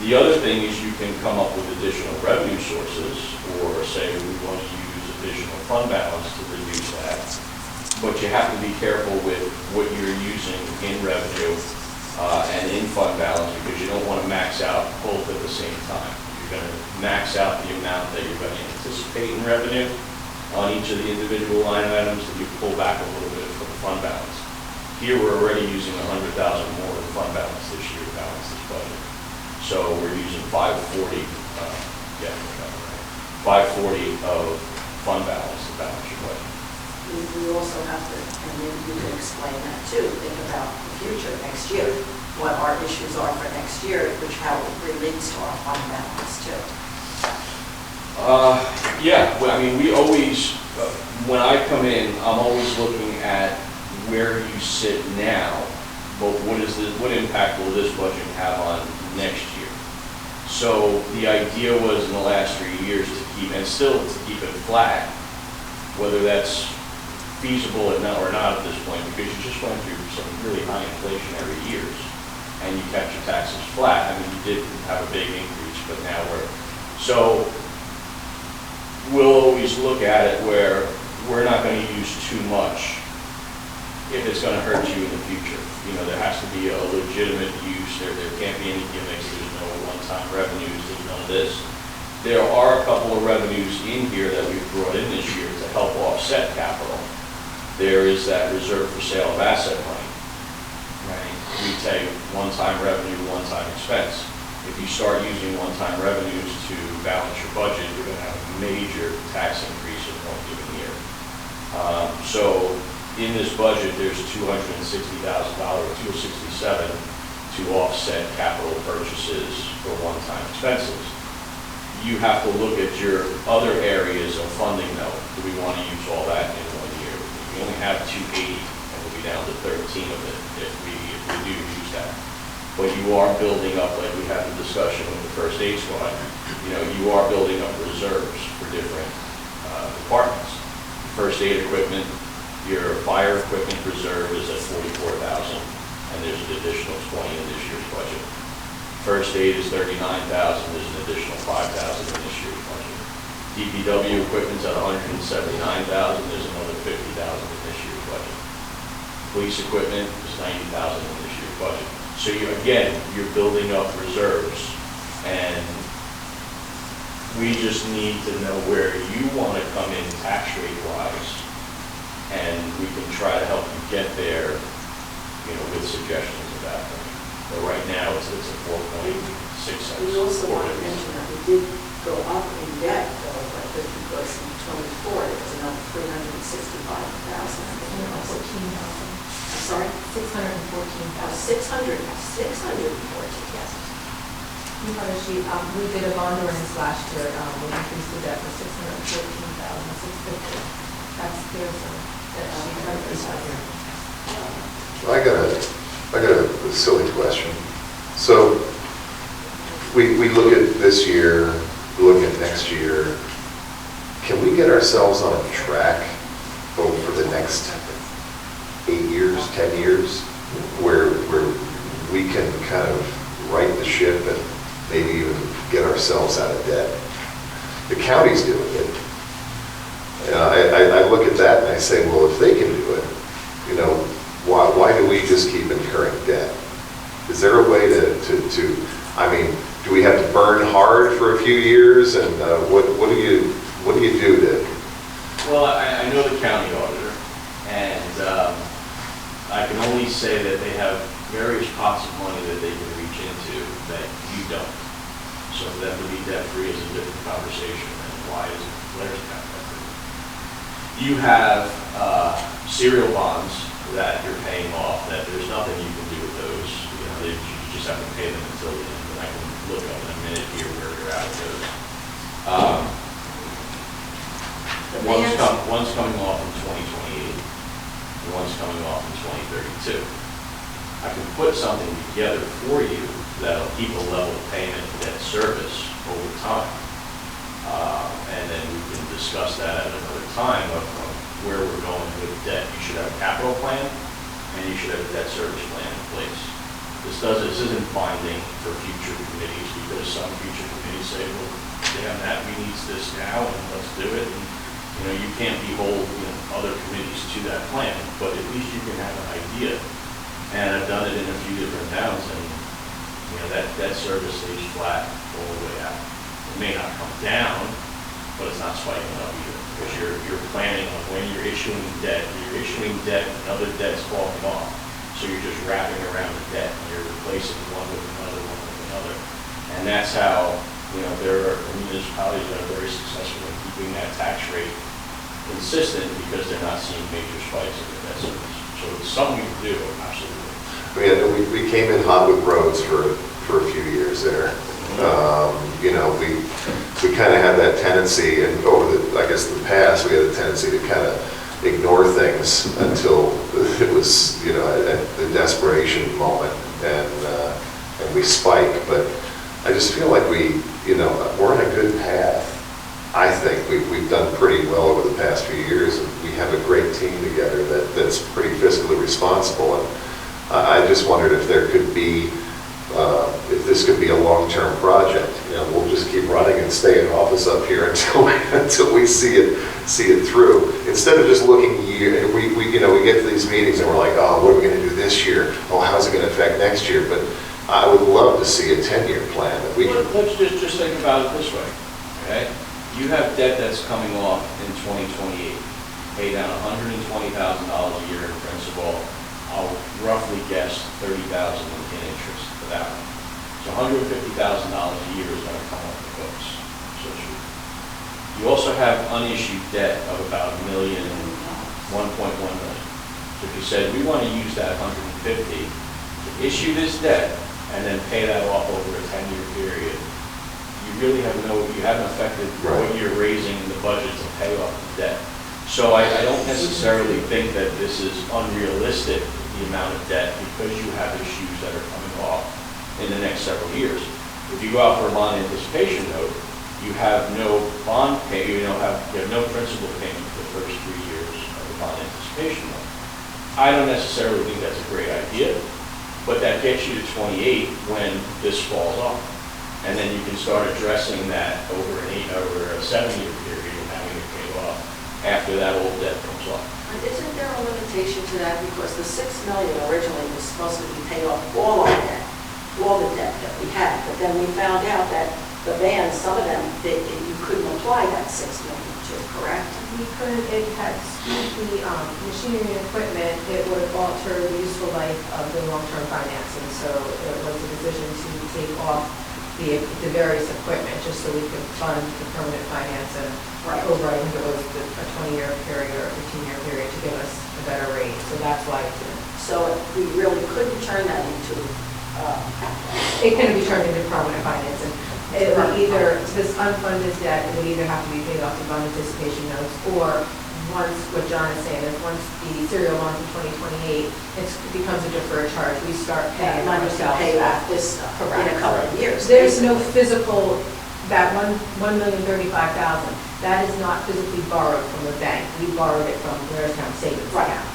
The other thing is you can come up with additional revenue sources, or say we want to use additional fund balance to reduce that. But you have to be careful with what you're using in revenue and in fund balance, because you don't want to max out both at the same time. You're going to max out the amount that you're going to anticipate in revenue on each of the individual line items, and you pull back a little bit from the fund balance. Here, we're already using $100,000 more in fund balance this year to balance this budget. So we're using 540 of fund balance to balance your budget. We also have to, and then you can explain that too, think about the future, next year, what our issues are for next year, which how it relates to our fund balance too. Yeah, well, I mean, we always, when I come in, I'm always looking at where you sit now, but what impact will this budget have on next year? So the idea was in the last 3 years to keep, and still to keep it flat, whether that's feasible or not at this point, because you just went through some really high inflationary years, and you kept your taxes flat. I mean, you did have a big increase, but now so we'll always look at it where we're not going to use too much if it's going to hurt you in the future. There has to be a legitimate use. There can't be any gimmicks. There's no one-time revenues. There's none of this. There are a couple of revenues in here that we've brought in this year to help offset capital. There is that reserve for sale of asset money. Right? We take one-time revenue, one-time expense. If you start using one-time revenues to balance your budget, you're going to have a major tax increase in one given year. So in this budget, there's $260,000, $267,000 to offset capital purchases for one-time expenses. You have to look at your other areas of funding though. Do we want to use all that in 1 year? We only have 280, and we'll be down to 13 of it if we do use that. But you are building up, like we had the discussion with the first aid squad, you are building up reserves for different departments. First aid equipment, your fire equipment reserve is at $44,000, and there's an additional $20,000 in this year's budget. First aid is $39,000, there's an additional $5,000 in this year's budget. DPW equipment's at $179,000, there's another $50,000 in this year's budget. Police equipment is $90,000 in this year's budget. So you're building up reserves, and we just need to know where you want to come in tax rate wise, and we can try to help you get there, with suggestions about that. But right now, it's a 4.6. We also want to mention that we did go up in debt, though, but because in '24, it was another $365,000. I'm sorry? 614,000. 614, yes. You have a sheet, we did a bond ordinance last year, we increased the debt for 614,650. That's, there's a, that sheet right beside here. I got a silly question. So we look at this year, look at next year. Can we get ourselves on a track for the next 8 years, 10 years, where we can kind of right the ship and maybe even get ourselves out of debt? The county's doing it. I look at that and I say, well, if they can do it, why do we just keep incurring debt? Is there a way do we have to burn hard for a few years, and what do you do to? Well, I know the county auditor, and I can only say that they have various pots of money that they can reach into that you don't. So for them to be debt-free is a different conversation than why is Blairstown debt-free. You have serial bonds that you're paying off, that there's nothing you can do with those. You just have to pay them until the end, and I can look up in a minute here where you're at with those. One's coming off in 2028, and one's coming off in 2032. I can put something together for you that'll keep a level payment debt service over time. And then we can discuss that at another time of where we're going with debt. You should have a capital plan, and you should have a debt service plan in place. This isn't binding for future committees, because some future committees say, well, damn that, we need this now, and let's do it. And, you can't behold other committees to that plan, but at least you can have an idea. And I've done it in a few different towns, and that service stays flat all the way out. It may not come down, but it's not spiking up either, because you're planning on when you're issuing debt, and other debt's falling off. So you're just wrapping around the debt, and you're replacing one with another. And that's how, there are municipalities that are very successful in keeping that tax rate consistent, because they're not seeing major spikes in the debt service. So it's something you can do, absolutely. We came in hot with roads for a few years there. We kind of had that tendency, and over the past, we had a tendency to kind of ignore things until it was, at the desperation moment, and we spike. But I just feel like we're on a good path. I think we've done pretty well over the past few years, and we have a great team together that's pretty fiscally responsible. And I just wondered if there could be, if this could be a long-term project. We'll just keep running and stay in office up here until we see it through. Instead of just looking year, we get to these meetings and we're like, oh, what are we going to do this year? Oh, how's it going to affect next year? But I would love to see a 10-year plan that we can. Let's just think about it this way, okay? You have debt that's coming off in 2028. Pay down $120,000 a year in principal. I'll roughly guess $30,000 in interest for that one. So $150,000 a year is going to come off the books. So you also have unissued debt of about $1.1 million. So if you said, we want to use that $150,000 to issue this debt and then pay that off over a 10-year period, you really haven't affected what you're raising in the budget to pay off the debt. So I don't necessarily think that this is unrealistic, the amount of debt, because you have issues that are coming off in the next several years. If you go out for a bond anticipation note, you have no bond pay, you have no principal payment for the first 3 years of the bond anticipation note. I don't necessarily think that's a great idea, but that gets you to 28 when this falls off. And then you can start addressing that over a 7-year period. after that old debt comes off. Isn't there a limitation to that? Because the 6 million originally was supposed to be paid off all our debt, all the debt that we had. But then we found out that the vans, some of them, you couldn't apply that 6 million to, correct? We couldn't, it had skewed the machinery and equipment, it would have altered the useful life of the long-term financing. So it was a decision to take off the various equipment, just so we could fund the permanent finance and over, I think it was a 20-year period or a 15-year period to give us a better rate. So that's why it's in. So we really couldn't turn that into, It can be turned into permanent financing. It would either, this unfunded debt, it would either have to be paid off the bond anticipation notes, or once, what John is saying is once the serial bonds in 2028, it becomes a deferred charge. We start paying money to ourselves pay back. off this stuff in Correct. a couple of years. There's no physical, that $1,035,000, that is not physically borrowed from the bank. We borrowed it from Blairstown savings Right. account.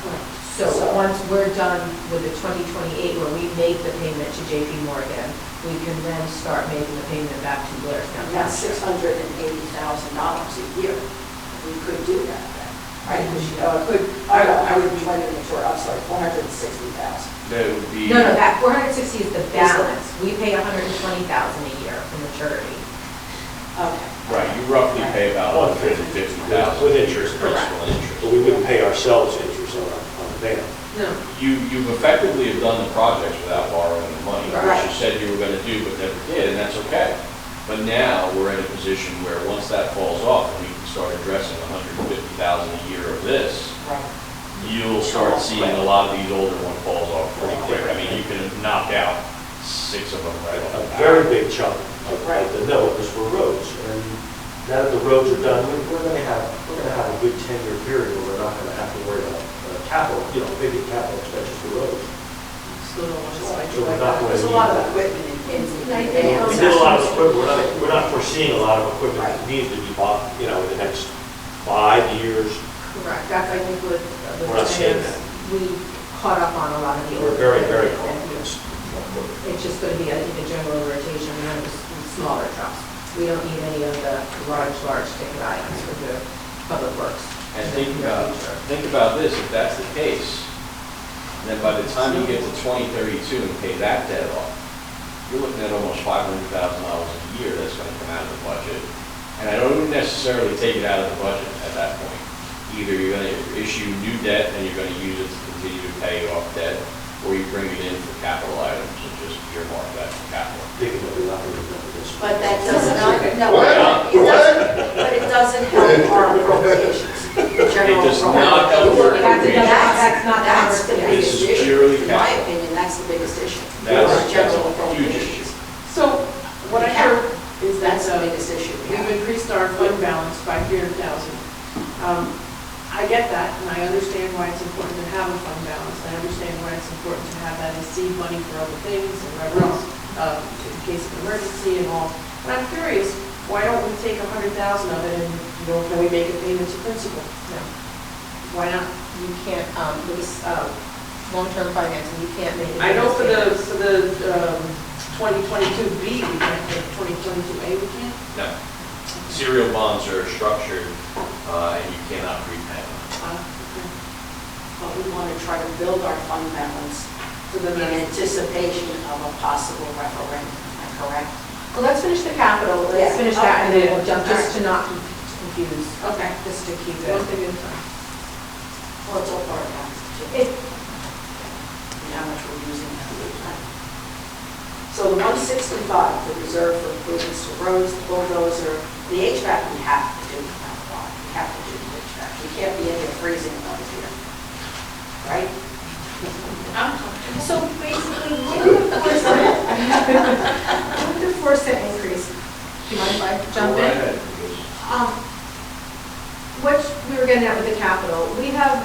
So once we're done with the 2028, where we make the payment to JP Morgan, we can then start making the payment back to Blairstown That's Township. $680,000 a year. We could do that then, right? I would be lending it for, I'm sorry, $460,000. That would be. No, that 460 is the balance. We pay $120,000 a year for maturity. Okay. Right, you roughly pay about $150,000. With interest. Principal and interest. But we wouldn't pay ourselves interest on the van. No. You've effectively have done the projects without borrowing the money, Right. which you said you were gonna do, but never did, and that's okay. But now, we're in a position where once that falls off, and we can start addressing $150,000 a year of this, Right. you'll start seeing a lot of these older ones falls off pretty quick. I mean, you can knock out 6 of them right off A the bat. very big chunk of the note was for roads. And now that the roads are done, we're gonna have a good 10-year period where we're not gonna have to worry about capital, big capital expenses for roads. Still don't want to slide So you we're like not that. There's a lot of equipment in We did a lot of equipment, we're not foreseeing a lot of equipment that needs to be bought, in the next 5 years. Correct. That's, I think, with We're not seeing finance, that. we caught up on a lot of the. We're older very, very equipment. confident. It's just going to be, I think, a general rotation. We have the smaller trucks. We don't need any of the large ticket items for the public works. And think about this, if that's the case, then by the time you get to 2032 and pay that debt off, you're looking at almost $500,000 a year that's going to come out of the budget. And I don't necessarily take it out of the budget at that point. Either you're going to issue new debt and you're going to use it to continue to pay off debt, or you bring it in for capital items and just earmark that for capital. Thinking that we're not going to remember this. But that doesn't, no, What? it doesn't help our appropriations. It does not help our That's not That's the our- biggest This is issue. purely In my capital. opinion, that's the biggest issue. That's Our general a huge issue. appropriations. So what I heard is that That's the biggest issue we we've have. increased our fund balance by 300,000. I get that, and I understand why it's important to have a fund balance. I understand why it's important to have that as seed money for other things and whatever else, in case of emergency and all. But I'm curious, why don't we take 100,000 of it and, can we make a payment to principal? No, Why not? you can't, with this long-term financing, you can't make it. I know for the 2022B, we can't, but 2022A, we can't? No. Serial bonds are structured, and you cannot prepay them. Okay. But we want to try to build our fund balance So then in that's- anticipation of a possible referendum, am I correct? Well, let's finish the capital, let's Yeah. finish that, and then we'll jump, Okay. just to not confuse, Okay. just to keep One it. thing at a time. Well, it's all part of that, It, and how much we're using that time. So the 165, the reserve for improvements to roads, the bulldozer, the HVAC, we have to do, we have to do the HVAC. We can't be in here freezing another year, right? so basically, with the 4% increase, do you mind if I jump Go right in? ahead, because What we were getting at with the capital, we have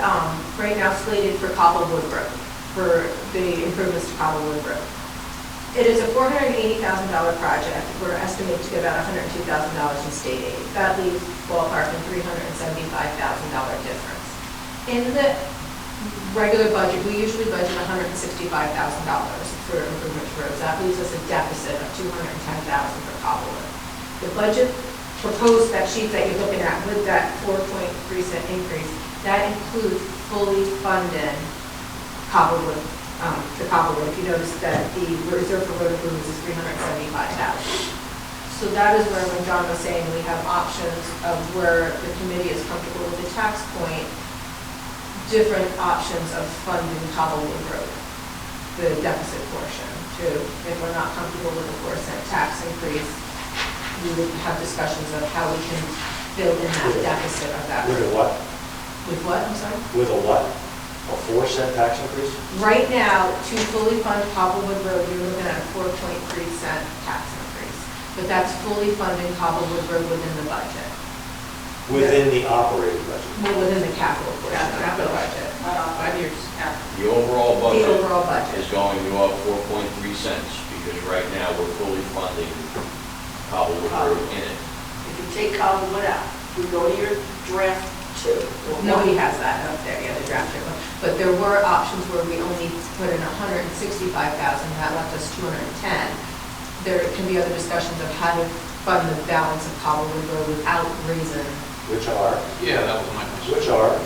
right now slated for Cobblewood Road, for the improvements to Cobblewood Road. It is a $480,000 project. We're estimating to get about $102,000 in state aid. That leaves ballpark a $375,000 difference. In the regular budget, we usually budget $165,000 for improvement to roads. That leaves us a deficit of $210,000 for Cobblewood. The budget proposed, that sheet that you're looking at with that 4.3% increase, that includes fully funded Cobblewood, the Cobblewood. If you notice that the reserve for road improvements is $375,000. So that is where, when John was saying we have options of where the committee is comfortable with the tax point, different options of funding Cobblewood Road, the deficit portion, too. If we're not comfortable with the 4-cent tax increase, we would have discussions of how we can build in that deficit of that. With a what? With what, I'm sorry? With a what? A 4-cent tax increase? Right now, to fully fund Cobblewood Road, you're looking at a 4.3-cent tax increase. But that's fully funding Cobblewood Road within the budget. Within the operating budget? Well, within the capital portion of the budget. 5 years. The overall budget. The overall budget. Is going to go up 4.3 cents, because right now we're fully funding Cobblewood Road in it. If you take Cobblewood out, you go to your draft 2. Nobody has that up there yet, the draft year. But there were options where we only put in $165,000, that left us $210,000. There can be other discussions of how to fund the balance of Cobblewood Road without raising. Which are? Yeah, that was my question. Which are?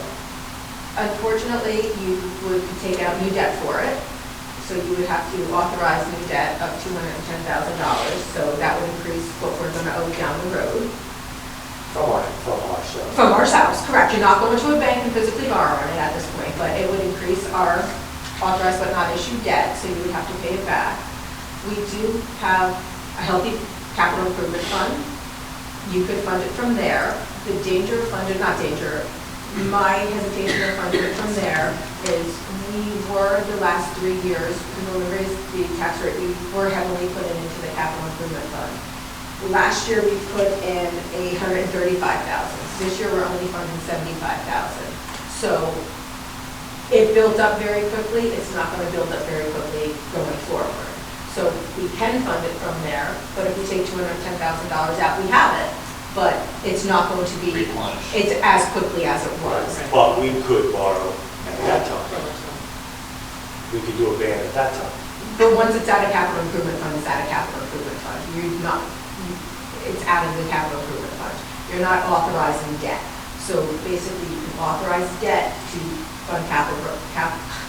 Unfortunately, you would take out new debt for it. So you would have to authorize new debt of $210,000. So that would increase what we're going to owe down the road. From ourselves. From ourselves, correct. You're not going to a bank and physically borrow it at this point, but it would increase our authorized but not issued debt, so you would have to pay it back. We do have a healthy capital improvement fund. You could fund it from there. The danger of funding, not danger, my hesitation of funding it from there is we were the last 3 years, when we raised the tax rate, we were heavily put into the capital improvement fund. Last year, we put in $135,000. This year, we're only funding $75,000. So it built up very quickly. It's not going to build up very quickly going forward. So we can fund it from there, but if we take $210,000 out, we have it. But it's not going to be, Replenished. it's as quickly as it was. But we could borrow at that time. We could do a ban at that time. But once it's out of capital improvement fund, it's out of capital improvement fund. You're not, it's out of the capital improvement fund. You're not authorizing debt. So basically, you can authorize debt to fund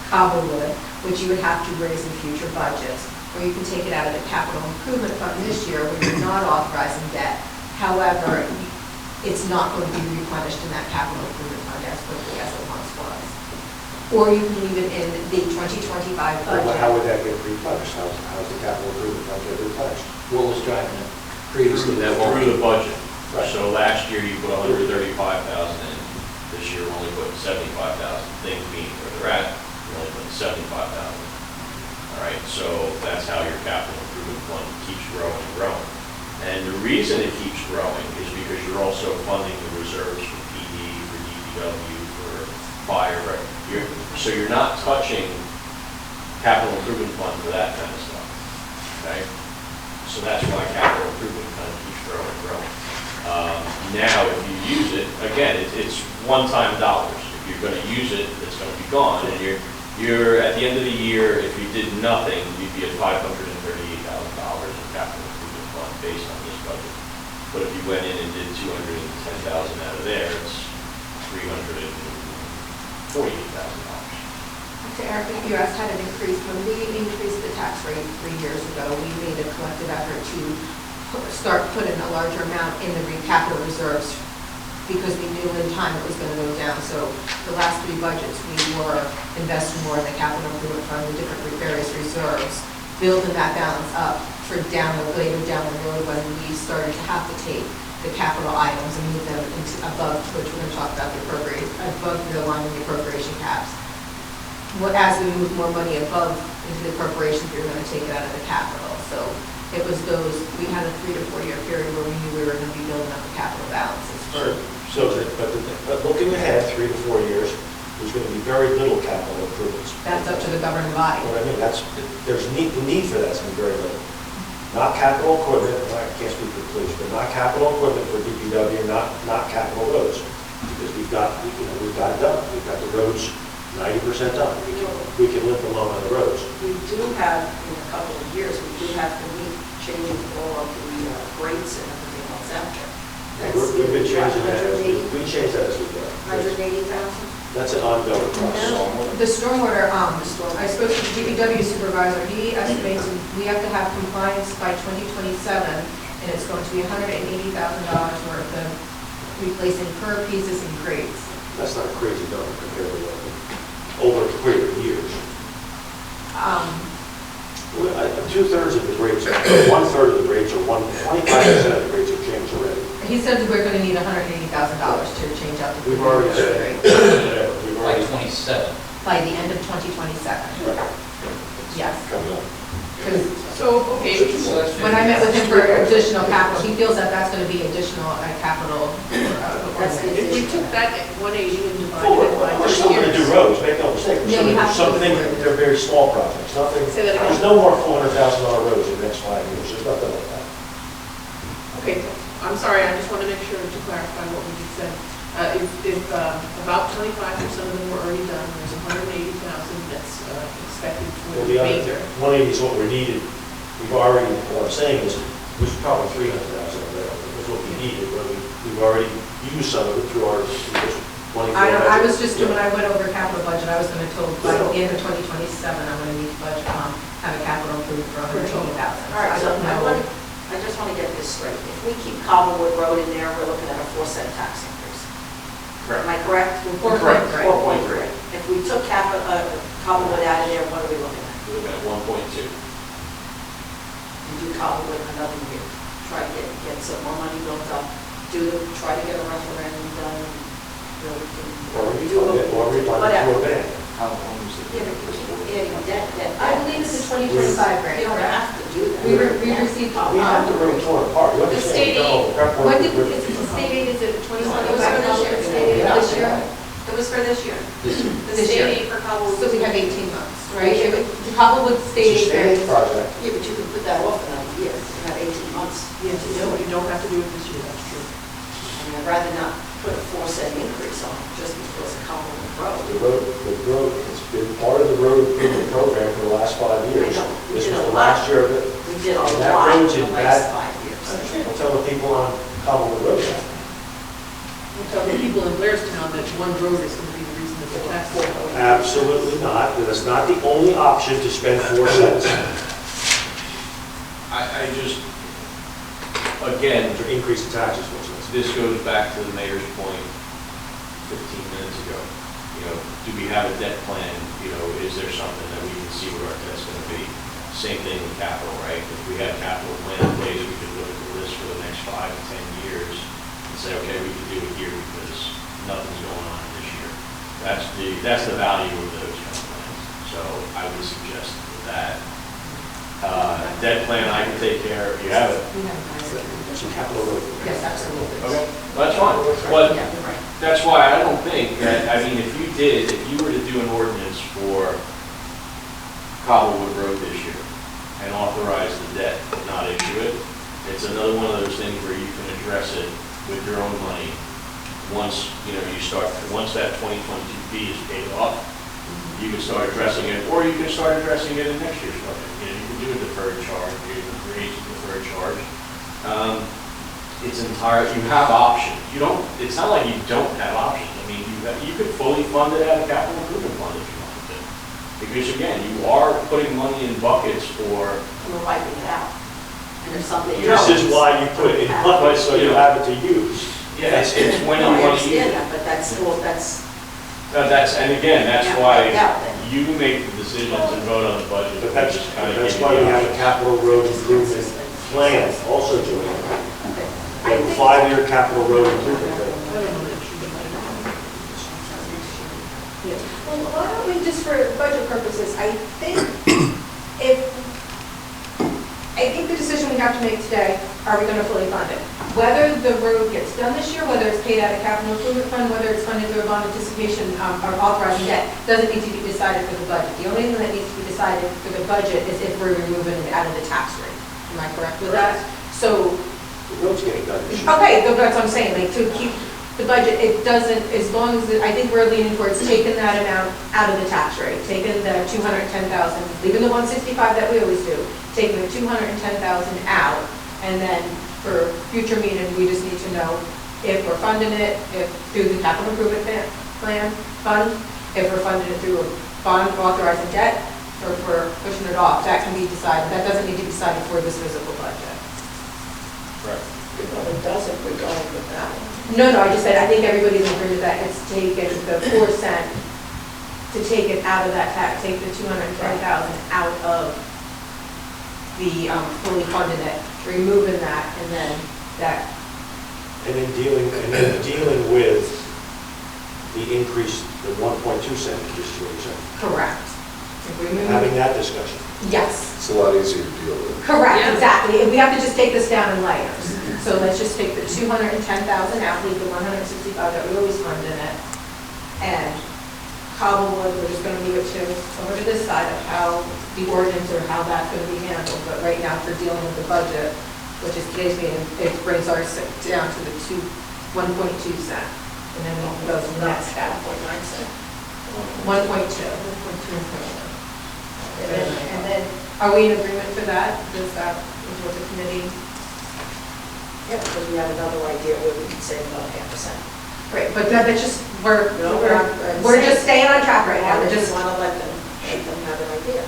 Cobblewood, which you would have to raise in future budgets. Or you can take it out of the capital improvement fund this year when you're not authorizing debt. However, it's not going to be replenished in that capital improvement fund as quickly as it once was. Or you can leave it in the 2025 budget. Well, how would that get replenished? How's the capital improvement fund get replenished? What was driving it previously? That won't Through the budget. Right. So last year you put 135,000 in, this year we're only putting 75,000. Things being where they're at, you're only putting 75,000. All right, so that's how your capital improvement fund keeps growing and growing. And the reason it keeps growing is because you're also funding the reserves for PD, for DPW, for fire. So you're not touching capital improvement fund for that kind of stuff. Okay? So that's why capital improvement fund keeps growing and growing. Now, if you use it, again, it's one-time dollars. If you're going to use it, it's going to be gone. And you're at the end of the year, if you did nothing, you'd be at $538,000 in capital improvement fund based on this budget. But if you went in and did $210,000 out of there, it's $348,000. To Eric, you asked how it increased. When we increased the tax rate 3 years ago, we made a collective effort to start putting a larger amount in the capital reserves because we knew in time it was going to go down. So the last 3 budgets, we were investing more in the capital improvement fund with different various reserves, building that balance up for later down the road when we started to have to take the capital items and move them into above, which we're going to talk about the appropriate, above the line of the appropriation caps. As we move more money above into the appropriations, we're going to take it out of the capital. So it was we had a 3 to 4 year period where we knew we were going to be building up the capital balances. Sure. But looking ahead 3 to 4 years, there's going to be very little capital improvements. That's up to the governing body. What I mean, the need for that's going to be very little. Not capital equipment, I can't speak for police, but not capital equipment for DPW, not capital roads. Because we've got it done. We've got the roads 90% done. We can limp along on the roads. We do have, in a couple of years, we do have to meet changing all of the rates and everything else out there. We've been changing that, 180 we change that as we go. 180,000? That's an ongoing process. The stormwater, I spoke to the DPW supervisor, he estimates we have to have compliance by 2027, and it's going to be $180,000 worth of replacing curb pieces and grates. That's not a crazy number compared to over a period of years. Two-thirds of the grades, one-third of the grades, or 25% of the grades are changed already. He said we're going to need $180,000 to change out the. We've already said, grades we've Like already, 27. by the end of 2027. Yes. coming up. 'Cause So, okay, when I met with him for additional capital, he feels that that's going to be additional capital. That's the if we took that 180 and divided Well, it by we're 3 still going to do years. roads, make no mistake. We're Yeah, still you going to have do to. something, they're very small projects, nothing, Say that again. there's no more $400,000 roads in the next 5 years, there's nothing like that. Okay, I'm sorry, I just want to make sure to clarify what we just said. If about 25% of them were already done, there's 180,000 that's expected for Well, the the remainder. other, 180 is what we're needed. We've already, what I'm saying is, there's probably 300,000 of that, is what we needed, but we've already used some of it through our 24. I was just, when I went over capital budget, I was going to told by the end of 2027, I'm going to need to budget, have a capital approved for $180,000. All right, I so don't know. I just want to get this straight. If we keep Cobblewood Road in there, we're looking at a 4-cent tax increase. Am I correct? 4.3. 4.3. If we took Cobblewood out of there, what are we looking at? We're looking at 1.2. And do Cobblewood another year. Try to get some more money built up, try to get a referendum done, you know, we can. Or we fund it through a bank. How long is it? Yeah, but we keep adding debt. I believe it's a 2025 grant. You don't have to do that. We received. We have to bring it torn apart. You The state understand? aid, No, prep work when did, with- is it the state aid, is it It was $25 for this year. state aid this year? It was for this year. The This state year. aid for Cobblewood. So we have 18 months, right? The Cobblewood state It's a aid state grant. project. Yeah, but you can put that off another year. You have 18 months. Yes, you don't have to do it this year, that's true. I mean, I'd rather not put a 4-cent increase on it just because of Cobblewood Road. The road, it's been part of the road improvement program for the last 5 years. I know. We This did was a the lot. last year of it. We did a And that lot in road's the in last bad- 5 years. I'll tell the people on Cobblewood Road that. We'll tell the people in Blairstown that one road is going to be the reason that the tax is going up. Absolutely not. That's not the only option to spend 4 cents. I just, again, To increase the taxes 4 cents. this goes back to the mayor's point 15 minutes ago. You know, do we have a debt plan? You know, is there something that we can see what our debt's going to be? Same thing with capital, right? If we had a capital plan in place, we could look at the list for the next 5 to 10 years and say, okay, we can do it here because nothing's going on this year. That's the value of those kind of plans. So I would suggest that debt plan I can take care of. You have it. We have It's a capital road. Yes, absolutely. Okay, that's fine. But Yeah, you're right. that's why I don't think that, I mean, if you were to do an ordinance for Cobblewood Road this year and authorize the debt, but not issue it, it's another one of those things where you can address it with your own money once, you know, once that 2022 fee is paid off, you can start addressing it, or you can start addressing it in next year's budget. You know, you can do a deferred charge, you can create a deferred charge. It's you have options. It's not like you don't have options. I mean, you could fully fund it out of capital improvement fund if you wanted to. Because again, you are putting money in buckets for, We're wiping it out. And if something This else. is why you put it in buckets, so you have it to use. yeah, it's when you No, I want to use understand it. that, but that's, And again, that's Yeah, why yeah, then. you make the decisions and vote on the budget. But We that's, just kind of that's give you why we the have a options. capital road improvement plan also doing it. okay. We have a 5-year capital road improvement plan. I don't know that should be done. Well, why don't we, just for budget purposes, I think the decision we have to make today, are we going to fully fund it? Whether the road gets done this year, whether it's paid out of capital improvement fund, whether it's funded through a bond anticipation or authorizing debt, doesn't need to be decided for the budget. The only thing that needs to be decided for the budget is if we're removing it out of the tax rate. Am I correct with that? So, The road's getting done this year. okay, that's what I'm saying, like, to keep the budget, it doesn't, as long as, I think we're leaning towards taking that amount out of the tax rate, taking the 210,000, leaving the 165 that we always do, taking the 210,000 out, and then for future meeting, we just need to know if we're funding it, if through the capital improvement plan fund, if we're funding it through a bond authorizing debt, or if we're pushing it off, that can be decided. That doesn't need to be decided for this physical budget. Right. Well, it doesn't, we're going with that one. No, I just said, I think everybody's in agreement that it's taken the 4 cent to take it out of that tax, take the 220,000 out of the fully funded it, removing that, and then that. And then dealing with the increase, the 1.2 cent increase, is what you're saying. Correct. If we remove- Having that discussion. Yes. It's a lot easier to deal with. Correct, Yeah. exactly. And we have to just take this down in layers. So let's just take the 210,000 out, leave the 165 that we always fund in it. And Cobblewood, we're just gonna leave it to, over to this side of how the ordinance or how that's gonna be handled. But right now, for dealing with the budget, which is today's meeting, it brings ours down to the 1.2 cent. And then we can go to the next step. 1.9 cents. 1.2. And then, are we in agreement for that? Is that what the committee? Yeah, because we have another idea where we can save about 0.5%. Great, but that's just, we're I'm just staying on track right now. I We're just just, want to let them have an idea.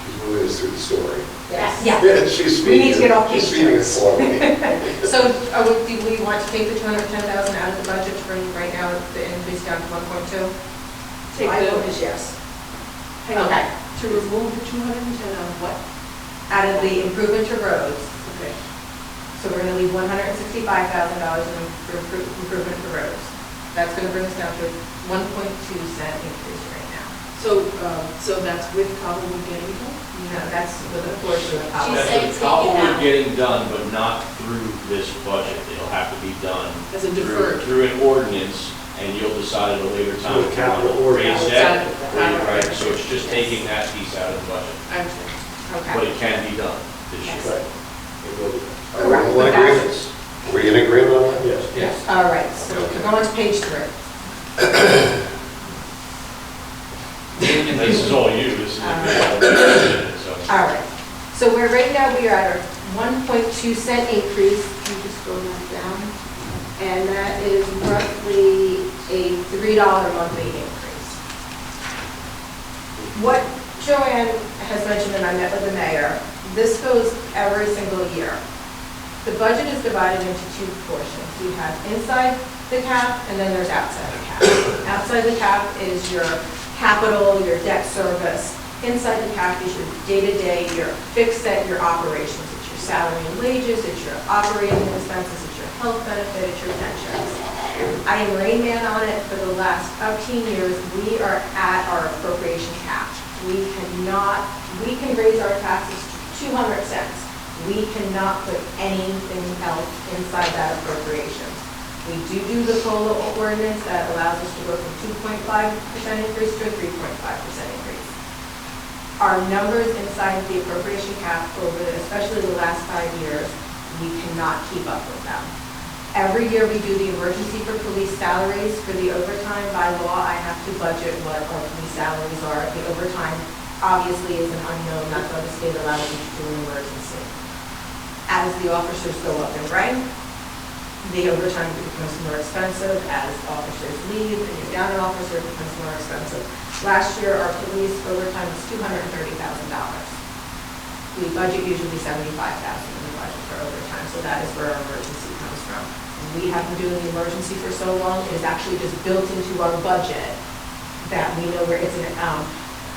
She's moving us through the story. Yes. yeah. She's We need to get off She's page feeding us slowly. So do we want to take the 210,000 out of the budget to bring right now the increase down to 1.2? Take My the, vote is yes. hang on, Okay. to remove the 210 out of what? Out of the improvement to roads. Okay. So we're going to leave $165,000 for improvement to roads. That's going to bring us down to a 1.2 cent increase right now. So that's with Cobblewood getting done? No, that's with a portion of how. She's That's saying with take it out. Cobblewood getting done, but not through this budget. It'll have to be done As a through deferred. through an ordinance, and you'll decide at a later time. Through a if you want to capital ordinance. raise debt, Outside of the- right, so it's just taking that piece out of the budget. I understand. But Okay. it can be done this year. Right. It will be. Are we all in agreement? Are we in agreement on that? Yes. Yes. All right, so we're going to page 3. And this is all you, this is. So. All right, so we're, right now, we are at our 1.2 cent increase. Can you just go that down? And that is roughly a $3 monthly increase. What Joanne has mentioned, and I met with the mayor, this goes every single year. The budget is divided into 2 portions. You have inside the cap, and then there's outside the cap. Outside the cap is your capital, your debt service. Inside the cap is your day-to-day, your fixed set, your operations. It's your salary and wages, it's your operating expenses, it's your health benefit, it's your pensions. I am Rain Man on it for the last 15 years. We are at our appropriation cap. We can raise our taxes to 200 cents. We cannot put anything else inside that appropriation. We do the COLA ordinance that allows us to go from 2.5% increase to a 3.5% increase. Our numbers inside the appropriation cap over, especially the last 5 years, we cannot keep up with them. Every year we do the emergency for police salaries. For the overtime, by law, I have to budget what our police salaries are. The overtime obviously is an unknown, that's why the state allows me to do an emergency. As the officers go up in rank, the overtime becomes more expensive. As officers leave and you're down an officer, it becomes more expensive. Last year, our police overtime was $230,000. We budget usually $75,000 in the budget for overtime, so that is where our emergency comes from. We have been doing the emergency for so long, it is actually just built into our budget that we know where it's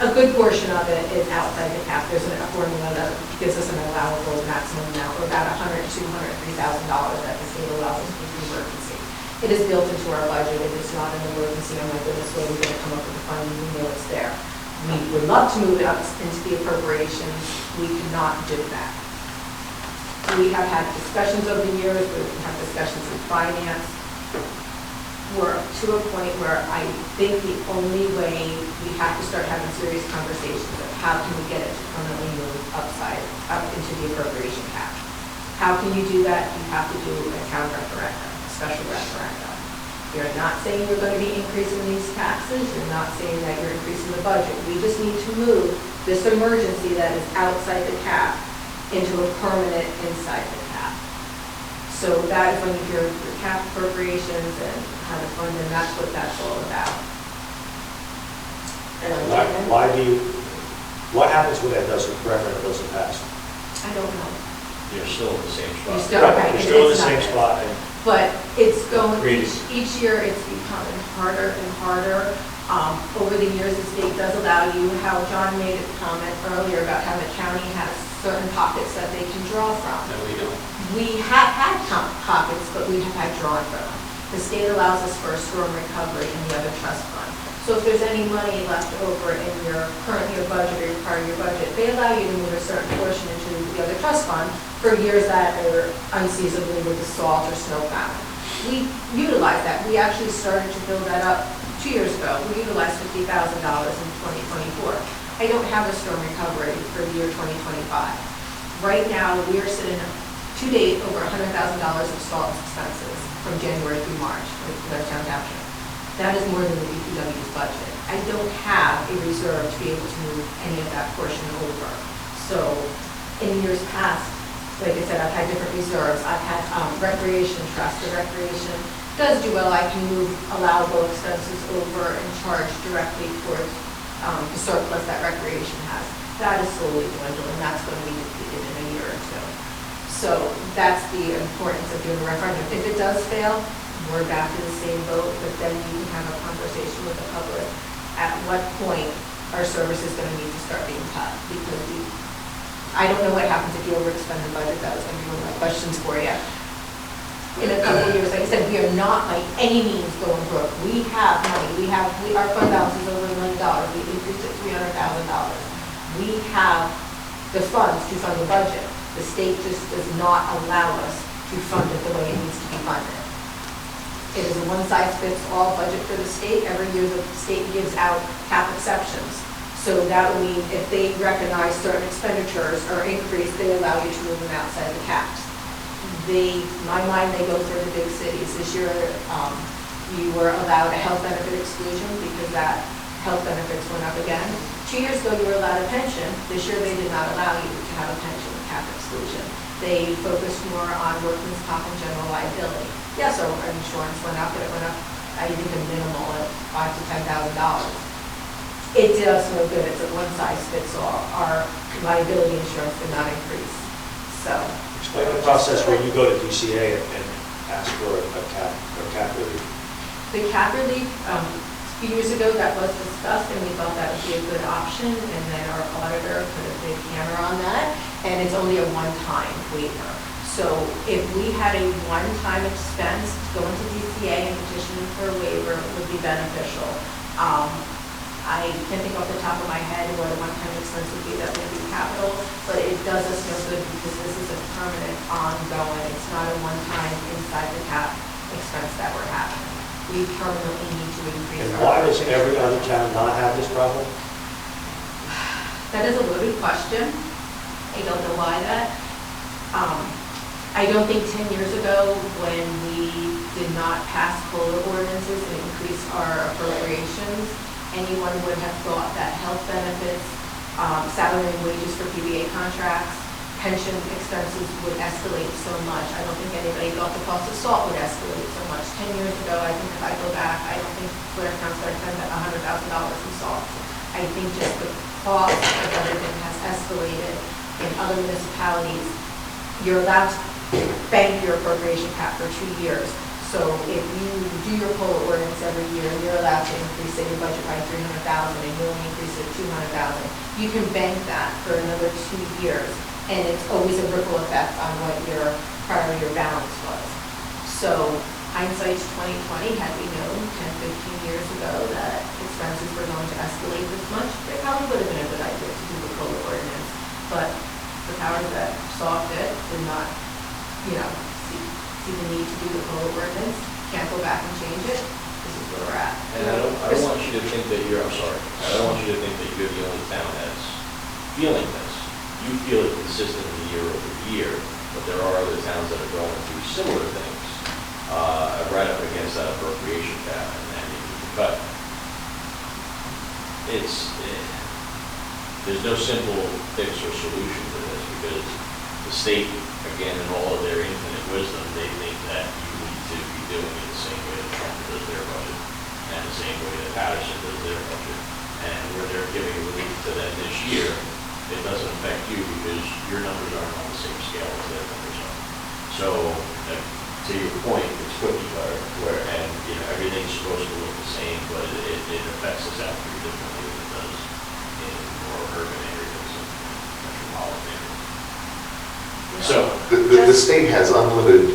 a good portion of it is outside the cap. There's a formula that gives us an allowable maximum amount, or about $102,000, $103,000 that the state allows us to do emergency. It is built into our budget. It is not an emergency. Oh my goodness, where we're going to come up with the funding? We know it's there. We would love to move it up into the appropriations. We cannot do that. We have had discussions over the years. We have discussions with finance. We're to a point where I think the only way we have to start having serious conversations of how can we get it to permanently move up into the appropriation cap. How can you do that? You have to do a town referendum, a special referendum. You're not saying you're going to be increasing these taxes. You're not saying that you're increasing the budget. We just need to move this emergency that is outside the cap into a permanent inside the cap. So that is when you hear your cap appropriations and how to fund, and that's what that's all about. What happens when that referendum doesn't pass? I don't know. You're still in the same spot. You're still, okay. We're still in the it's same not- spot, and But it's going, Agreed. each year it's becoming harder and harder. Over the years, the state does allow you, how John made a comment earlier about how the county has certain pockets that they can draw from. No, we don't. We have had pockets, but we have had drawn from them. The state allows us for a storm recovery in the other trust fund. So if there's any money left over in your current year budget or your prior year budget, they allow you to move a certain portion into the other trust fund for years that are unseasonably with the salt or snow pattern. We utilize that. We actually started to build that up 2 years ago. We utilized $50,000 in 2024. I don't have a storm recovery for the year 2025. Right now, we are sitting to date over $100,000 of salt expenses from January through March with Blairstown Township. That is more than the DPW's budget. I don't have a reserve to be able to move any of that portion over. So in years past, like I said, I've had different reserves. I've had recreation trust. The recreation does do well. I can move allowable expenses over and charge directly towards the surplus that recreation has. That is slowly dwindling. That's going to be depleted in a year or two. So that's the importance of doing a referendum. If it does fail, we're back to the same boat, but then you can have a conversation with the public. At what point our service is going to need to start being cut? Because I don't know what happens if you overexpend the budget. That was going to be one of my questions for you. In a couple of years, like I said, we are not by any means going broke. We have money. Our fund balance is over $1 million. We increased it $300,000. We have the funds to fund the budget. The state just does not allow us to fund it the way it needs to be funded. It is a one-size-fits-all budget for the state. Every year the state gives out cap exceptions. So that would mean if they recognize certain expenditures are increased, they allow you to move them outside the caps. In my mind, they go for the big cities. This year, you were allowed a health benefit exclusion because that health benefits went up again. 2 years ago, you were allowed a pension. This year, they did not allow you to have a pension with cap exclusion. They focused more on workman's comp and general liability. Yes, our insurance went up, but it went up, I think, a minimal of $5,000 to $10,000. It did us no good. It's a one-size-fits-all. Our liability insurance did not increase. So. explain the process where you go to DCA and ask for a cap relief. The cap relief, a few years ago, that was discussed, and we thought that would be a good option, and then our auditor put a big hammer on that, and it's only a one-time waiver. So if we had a one-time expense, go into DCA and petition for a waiver would be beneficial. I can't think off the top of my head what a one-time expense would be that would be capital, but it does us no good because this is a permanent, ongoing, it's not a one-time inside the cap expense that we're having. We permanently need to increase And our. why does every other town not have this problem? That is a loaded question. I don't know why that. I don't think 10 years ago, when we did not pass COLA ordinances and increase our appropriations, anyone would have thought that health benefits, salary and wages for PBA contracts, pension expenses would escalate so much. I don't think anybody thought the cost of salt would escalate so much. 10 years ago, I think if I go back, I don't think Blairstown started spending $100,000 in salt. I think just the cost of everything has escalated in other municipalities. You're allowed to bank your appropriation cap for 2 years. So if you do your COLA ordinance every year, you're allowed to increase your budget by $300,000 and you only increase it $200,000. You can bank that for another 2 years, and it's always a ripple effect on what your prior year balance was. So hindsight's 2020. Had we known 10, 15 years ago that expenses were going to escalate this much, it probably would have been a good idea to do the COLA ordinance. But the powers that saw fit did not, see the need to do the COLA ordinance, can't go back and change it. This is where we're at. And I don't want you to think that you're, I don't want you to think that you're the only town that's feeling this. You feel it consistently year over year, but there are other towns that are going through similar things, right up against that appropriation cap, and then you can cut. There's no simple fix or solution to this, because the state, again, in all of their infinite wisdom, they think that you need to be doing it the same way that Trump does their budget, and the same way that Patterson does their budget. And where they're giving relief to them this year, it doesn't affect you because your numbers aren't on the same scale as their numbers are. So, to your point, it's cookie cutter, where, and, everything's supposed to look the same, but it affects us out pretty differently than it does in more urban areas and metropolitan areas. So, The state has unlimited,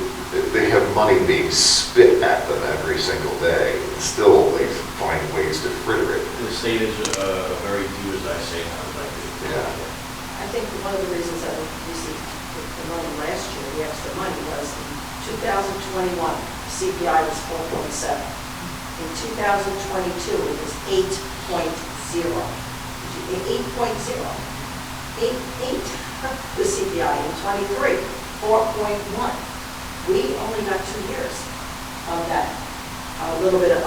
they have money being spit at them every single day, and still they find ways to fritter it. the state is a very do as I say, not as I do. Yeah. I think one of the reasons that we received the money last year, the extra money, was in 2021, CPI was 4.7. In 2022, it was 8.0. 8.0. 8, the CPI. In 23, 4.1. We only got 2 years of that, a little bit of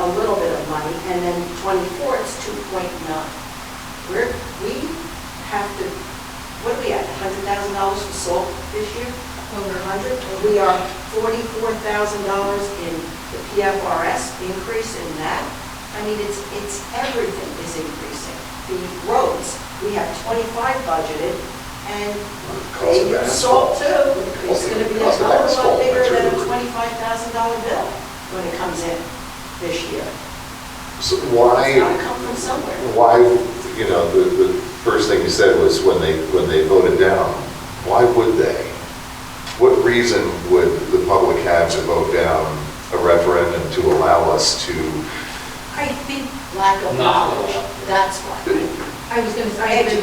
money, and then 24, it's 2.9. We have to, what are we at, $100,000 for salt this year? Over 100? We are $44,000 in the PFRS increase in that. I mean, it's everything is increasing. The roads, we have 25 budgeted, and Cost of salt asphalt. too. It's going to be a Cost of hell of a lot asphalt, bigger than a material. $25,000 bill when it comes in this year. So It's why? got to come from somewhere. Why, the first thing you said was when they voted down, why would they? What reason would the public have to vote down a referendum to allow us to? I think lack of Not knowledge, allowed. that's why. I was going to say, I think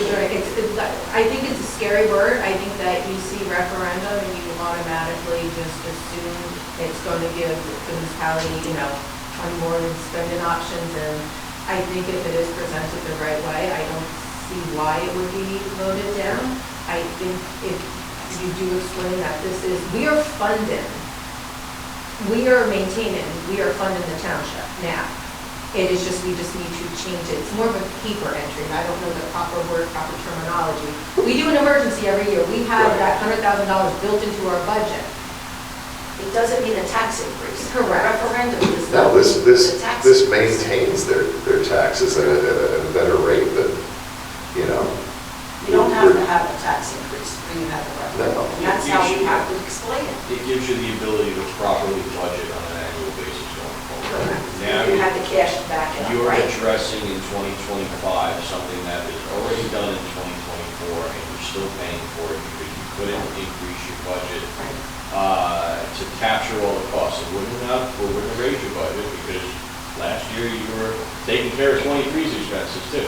it's a scary word. I think that you see referendum and you automatically just assume it's going to give the municipality, 20 more spending options. And I think if it is presented the right way, I don't see why it would be voted down. I think if you do explain that we are funding, we are maintaining, we are funding the township now. It is just, we just need to change it. It's more of a paper entry, and I don't know the proper word, proper terminology. We do an emergency every year. We have that $100,000 built into our budget. It doesn't mean a tax increase. Correct. Referendum is No, not the tax this increase. maintains their taxes at a better rate than, You don't have to have a tax increase when you have a referendum. No. And that's how we have to explain it. It gives you the ability to properly budget on an annual basis going forward. Now, You have to cash it back in, you're right? addressing in 2025 something that is already done in 2024, and you're still paying for it because you couldn't increase your budget to capture all the costs. It wouldn't have raised your budget because last year you were taking care of 23's expenses too.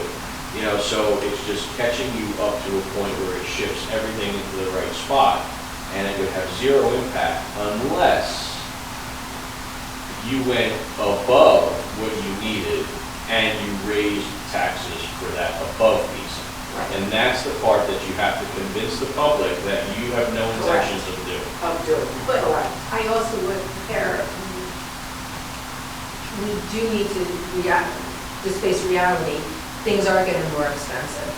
So it's just catching you up to a point where it shifts everything into the right spot, and it would have zero impact unless you went above what you needed and you raised taxes for that above piece. And that's the part that you have to convince the public that you have no intentions of doing. Of doing, But correct. I also would compare, we do need to face reality. Things are getting more expensive.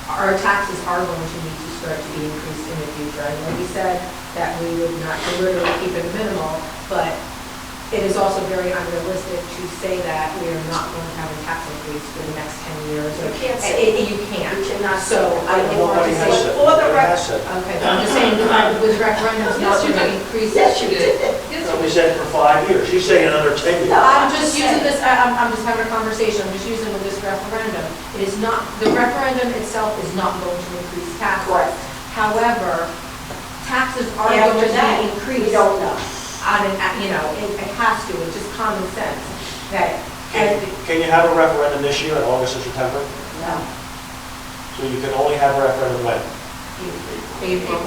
Our taxes are going to need to start to be increased in the future. I know we said that we would not literally keep it minimal, but it is also very unrealistic to say that we are not going to have a tax increase for the next 10 years. You can't say that. You can't. You cannot say So that. I don't want to Nobody has say. said. For the Nobody record. has said. Okay, but I'm just saying, with referendums not going to increase. Yes, you did. Nobody said it for 5 years. She's saying another 10 years. No. I'm just using this, I'm just having a conversation, I'm just using with this referendum. It is not, the referendum itself is not going to increase taxes. Correct. However, taxes are After going to that, be increased. we don't know. It has to, it's just common sense that, and Can you have a referendum this year in August or September? No. So you can only have a referendum when? April.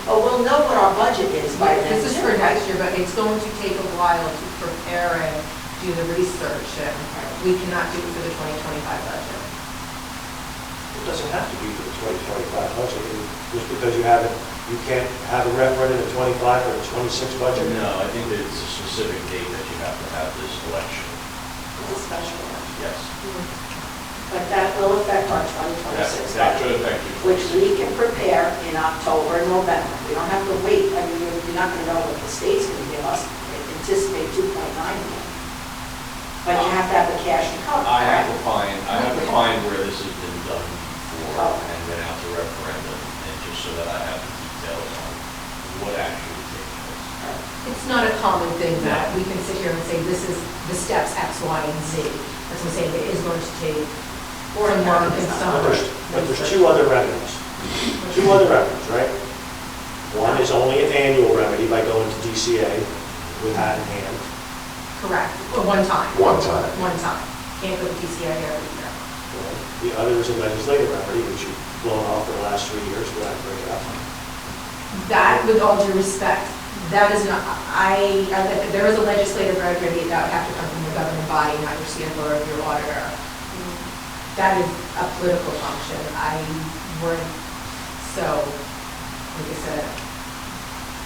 Oh, we'll know what our budget is by then. This is for next year, but it's going to take a while to prepare and do the research, and we cannot do it for the 2025 budget. It doesn't have to be for the 2025 budget. Just because you can't have a referendum in 25 or 26 budget? No, I think that it's a specific date that you have to have this election. It's a special one. Yes. But that will affect our That 2026 that budget, could affect you. which we can prepare in October and November. We don't have to wait. I mean, you're not going to know what the state's going to give us. They anticipate 2.9 million. But you have to have the cash to cover. I have right? to find where this has been done before Oh. and been out to referendum, and just so that I have the details on what actually takes place. It's not a common thing that we can sit here and say, this is the steps X, Y, and Z. That's what I'm saying, it is going to take some work and some. But there's two other remedies. Two other remedies, right? One is only an annual remedy by going to DCA with hat in hand. Correct, for one time. One time. One time. Can't go to DCI every year. The other is a legislative remedy, which you've blown off for the last 3 years, but I bring it up. That, with all due respect, that is not, there is a legislative remedy that would have to come from the governing body, not your CFO or your auditor. That is a political function. I would, so, like I said,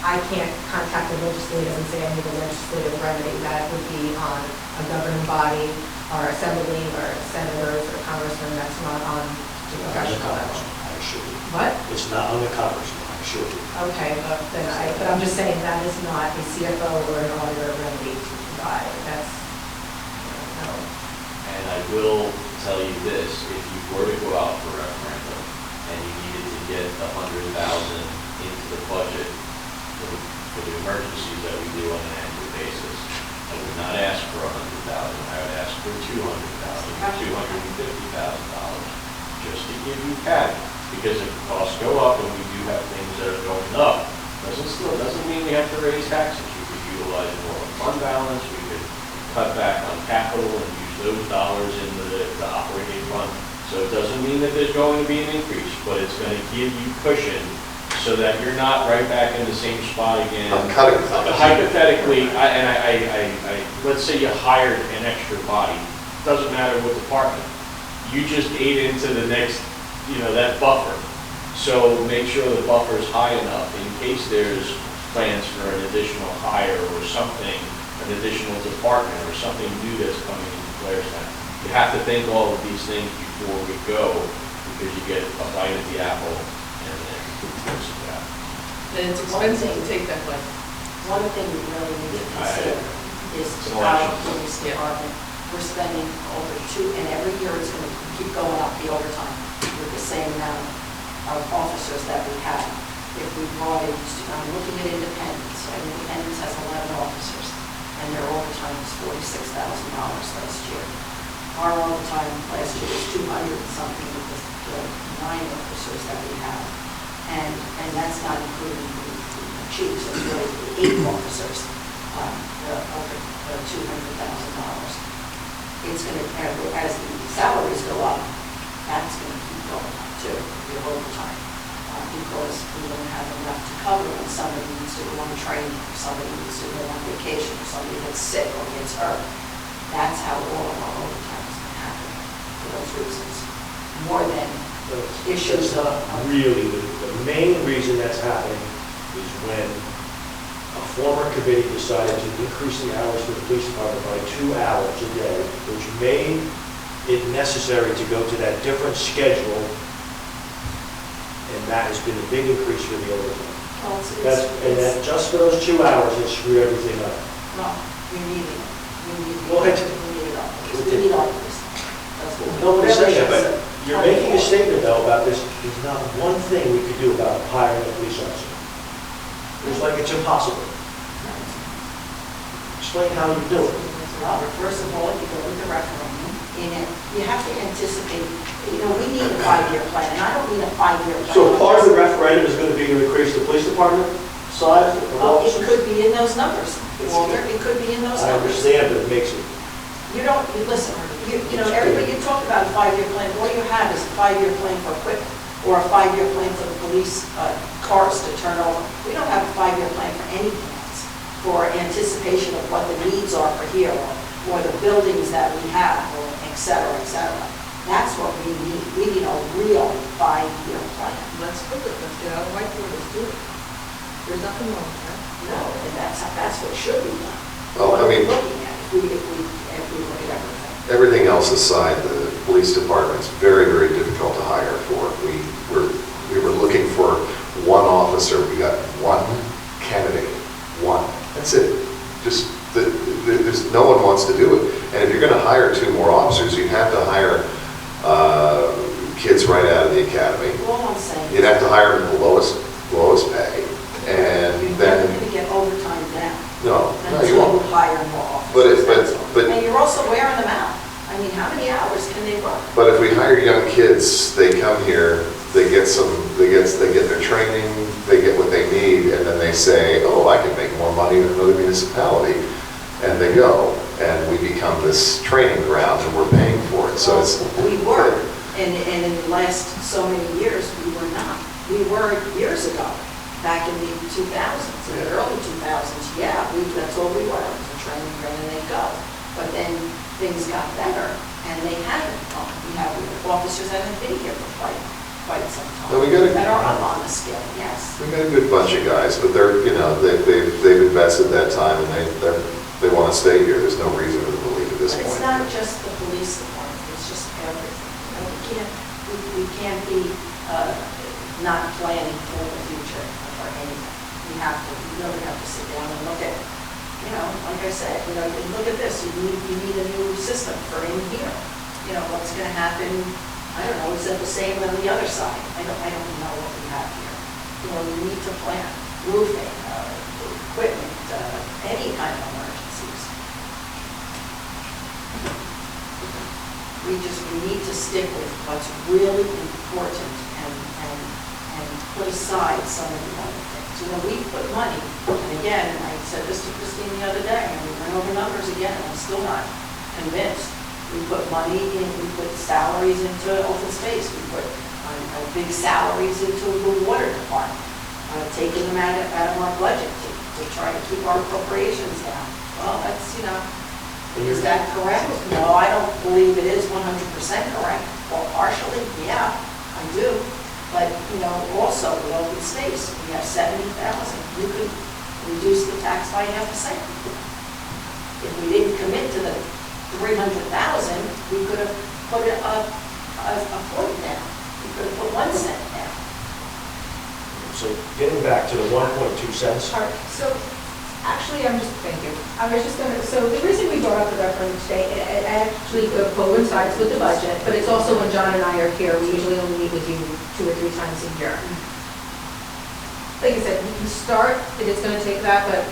I can't contact the legislator and say I need a legislative remedy. That would be on a governing body or assembly or senators or congressmen. That's not on the professional level. I assure you. What? It's not on the congressman, I assure you. Okay, but I'm just saying that is not a CFO or an auditor remedy to provide. That's, no. And I will tell you this, if you were to go out for referendum and you needed to get 100,000 into the budget for the emergencies that we do on an annual basis, I would not ask for 100,000, I would ask for 200,000, $250,000, just to give you cash. Because if costs go up and we do have things that are going up, doesn't mean we have to raise taxes. We could utilize more of fund balance, we could cut back on capital and use those dollars in the operating fund. So it doesn't mean that there's going to be an increase, but it's going to give you cushion so that you're not right back in the same spot again. I'm cutting. Hypothetically, let's say you hired an extra body, doesn't matter what department, you just ate into the next, that buffer. So make sure the buffer's high enough in case there's plans for an additional hire or something, an additional department or something new that's coming into Blairstown. You have to think all of these things before we go, because you get a bite of the apple and then it's out. And it's expensive to take that way. One thing we really need to consider is our police department. We're spending over and every year it's going to keep going up, the overtime, with the same amount of officers that we have. If we brought in, I'm looking at Independence, and Independence has 11 officers, and their overtime was $46,000 last year. Our overtime last year was 200 and something with the 9 officers that we have. And that's not including the chiefs, it's really the 8 officers, over $200,000. It's going to, as the salaries go up, that's going to keep going up too, your overtime, because we don't have enough to cover when somebody needs to go on training, or somebody needs to go on vacation, or somebody gets sick or gets hurt. That's how all of our overtime is going to happen for those reasons, more than issues That's not really, the main reason that's happening is when a former committee decided to increase the hours for the police department by 2 hours a day, which made it necessary to go to that different schedule, and that has been a big increase for the overtime. Well, And that just for those 2 hours, it screwed everything up. No, we need it. Well, We need it all. We need all of this. That's what we- Nobody's saying that, but you're making a statement though about this, there's not one thing we could do about hiring a police officer. It's like it's impossible. Explain how you do it. Robert, first of all, you go with the referendum, and you have to anticipate, we need a 5-year plan, and I don't need a 5-year plan. So part of the referendum is going to be to increase the police department size of Oh, it officers? could be in those numbers, Walter, it could be in those I numbers. understand, but it makes it, Listen, everybody, you talk about a 5-year plan, all you have is a 5-year plan for equipment, or a 5-year plan for the police cars to turn over. We don't have a 5-year plan for anything else, for anticipation of what the needs are for here, or the buildings that we have, or et cetera, et cetera. That's what we need. We need a real 5-year plan. Let's do it, let's get out of whiteboard, let's do it. There's nothing wrong with that. No, and that's what should be done. Well, What I are we mean- looking at if we look at everything? Everything else aside, the police department's very, very difficult to hire for. We were looking for one officer, we got one candidate, one. That's it. Just, there's, no one wants to do it. And if you're going to hire 2 more officers, you'd have to hire kids right out of the academy. All I'm saying. You'd have to hire them at the lowest pay, and You're then, never going to get overtime down. no, you Until you won't. hire more officers. But And you're also wearing them out. I mean, how many hours can they work? But if we hire young kids, they come here, they get their training, they get what they need, and then they say, oh, I can make more money in another municipality. And they go, and we become this training ground, and we're paying for it. So it's. We were, and in the last so many years, we were not. We were years ago, back in the 2000s, in the early 2000s, yeah, that's all we were, the training ground, and they go. But then things got better, and they haven't gone. We have officers that have been here for quite some time. Well, we got a- That are up on the scale, yes. We got a good bunch of guys, but they're, they've invested that time, and they want to stay here. There's no reason to believe at this But it's point. not just the police department, it's just everything. We can't be not planning for the future for anything. We really have to sit down and look at, like I said, and look at this. You need a new system for in here. What's going to happen, I don't know, is it the same on the other side? I don't know what we have here. You need to plan roofing, equipment, any kind of emergencies. We need to stick with what's really important and put aside some of the other things. We put money, and again, I said this to Christine the other day, and we went over numbers again, and I'm still not convinced. We put money in, we put salaries into open space, we put big salaries into the water department, taking them out of our budget to try to keep our appropriations down. Well, that's, is that correct? No, I don't believe it is 100% correct. Well, partially, yeah, I do. But, also with open space, we have 70,000. You could reduce the tax by 0.5%. If we didn't commit to the 300,000, we could have put a point down. We could have put 1 cent down. So getting back to the 1.2 cents. All right, so actually, thank you. I was just gonna, so the reason we brought up the referendum today, it actually coincides with the budget, but it's also when John and I are here, we usually only meet with you 2 or 3 times a year. Like I said, we can start, it is gonna take that, but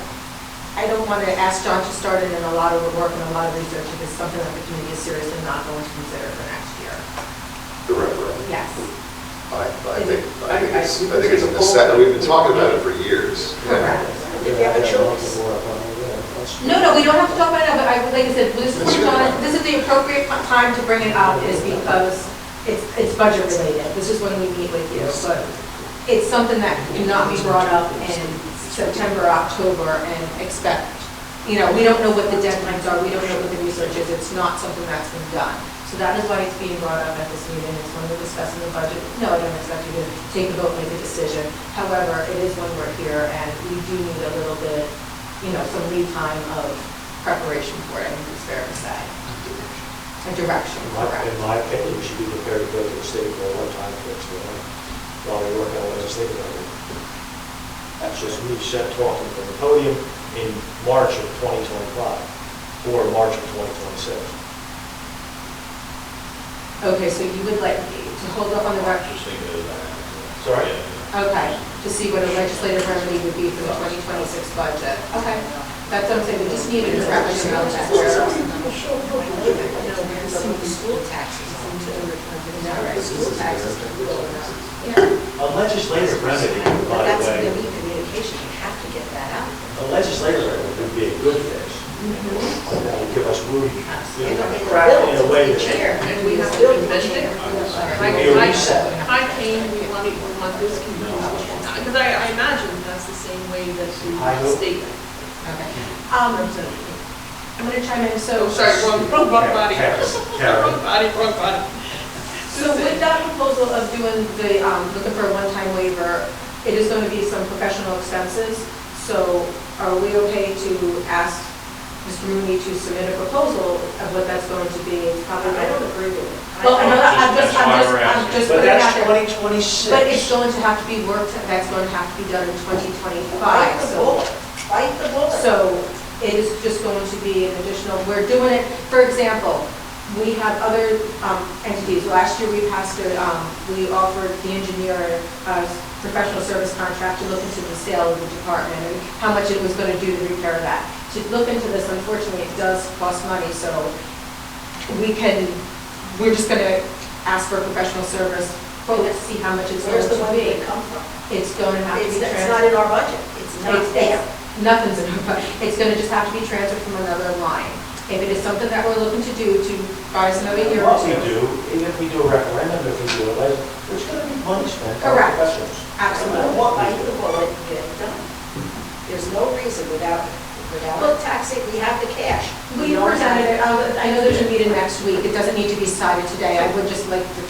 I don't want to ask John to start it in a lot of work and a lot of research if it's something that the committee is seriously not going to consider for next year. The referendum. Yes. I think it's a necessity. We've been talking about it for years. Correct. If you have a choice. No, we don't have to talk about it now, but like I said, this is the appropriate time to bring it up is because it's budget related. This is when we meet with you, but it's something that cannot be brought up in September, October and expect, we don't know what the deadlines are, we don't know what the research is, it's not something that's been done. So that is why it's being brought up at this meeting, it's when we're discussing the budget. No, I don't expect you to take a vote, make a decision. However, it is when we're here and we do need a little bit, some lead time of preparation for it, I think it's fair to say. A direction, correct. In my opinion, we should be prepared to go to the state for a one-time fix while we work on legislative effort. That's just me talking from the podium in March of 2025 or March of 2026. Okay, so you would like to hold up on the record? Just thinking of that. Sorry? Okay, to see what a legislative remedy would be for the 2026 budget. Okay, that's what I'm saying, we just need a direction on that. School taxes. School taxes. A legislative remedy, by the That's way, going to be communication, you have to get that out. a legislative remedy would be a good fix. That would give us room, Crack in a way that chair. And we have to invest it. be a reset. Hi, Kane, we want this, because I imagine that's the same way that I the hope. state. Okay. I'm going to chime in, so. Oh, sorry, wrong body. Karen. Wrong body. So with that proposal of doing the, looking for a one-time waiver, it is going to be some professional expenses. So are we okay to ask Mr. we need to submit a proposal of what that's going to be. It's probably I don't agree with it. Well, I'm That's why we're I'm asking. just But putting it out that's there. 2026. But it's going to have to be worked, that's going to have to be done in 2025. Bite the So, bullet, bite the bullet. so it is just going to be an additional, we're doing it, for example, we have other entities. Last year, we passed we offered the engineer a professional service contract to look into the sale of the department and how much it was going to do to repair that. To look into this, unfortunately, it does cost money, so we're just going to ask for a professional service quote to see how much it's going Where's the to money be. gonna come from? It's going to have to be It's not transferred. in our budget, it's not there. Nothing's in our budget. It's going to just have to be transferred from another line. If it is something that we're looking to do to buy us another year or What we two. do, even if we do a referendum, if we do it, there's going to be money spent on Correct. professionals. Absolutely. Bite the bullet and get it done. There's no reason without taxing, we have the cash. We don't have- presented it, I know there's a meeting next week, it doesn't need to be decided today, I would just like to,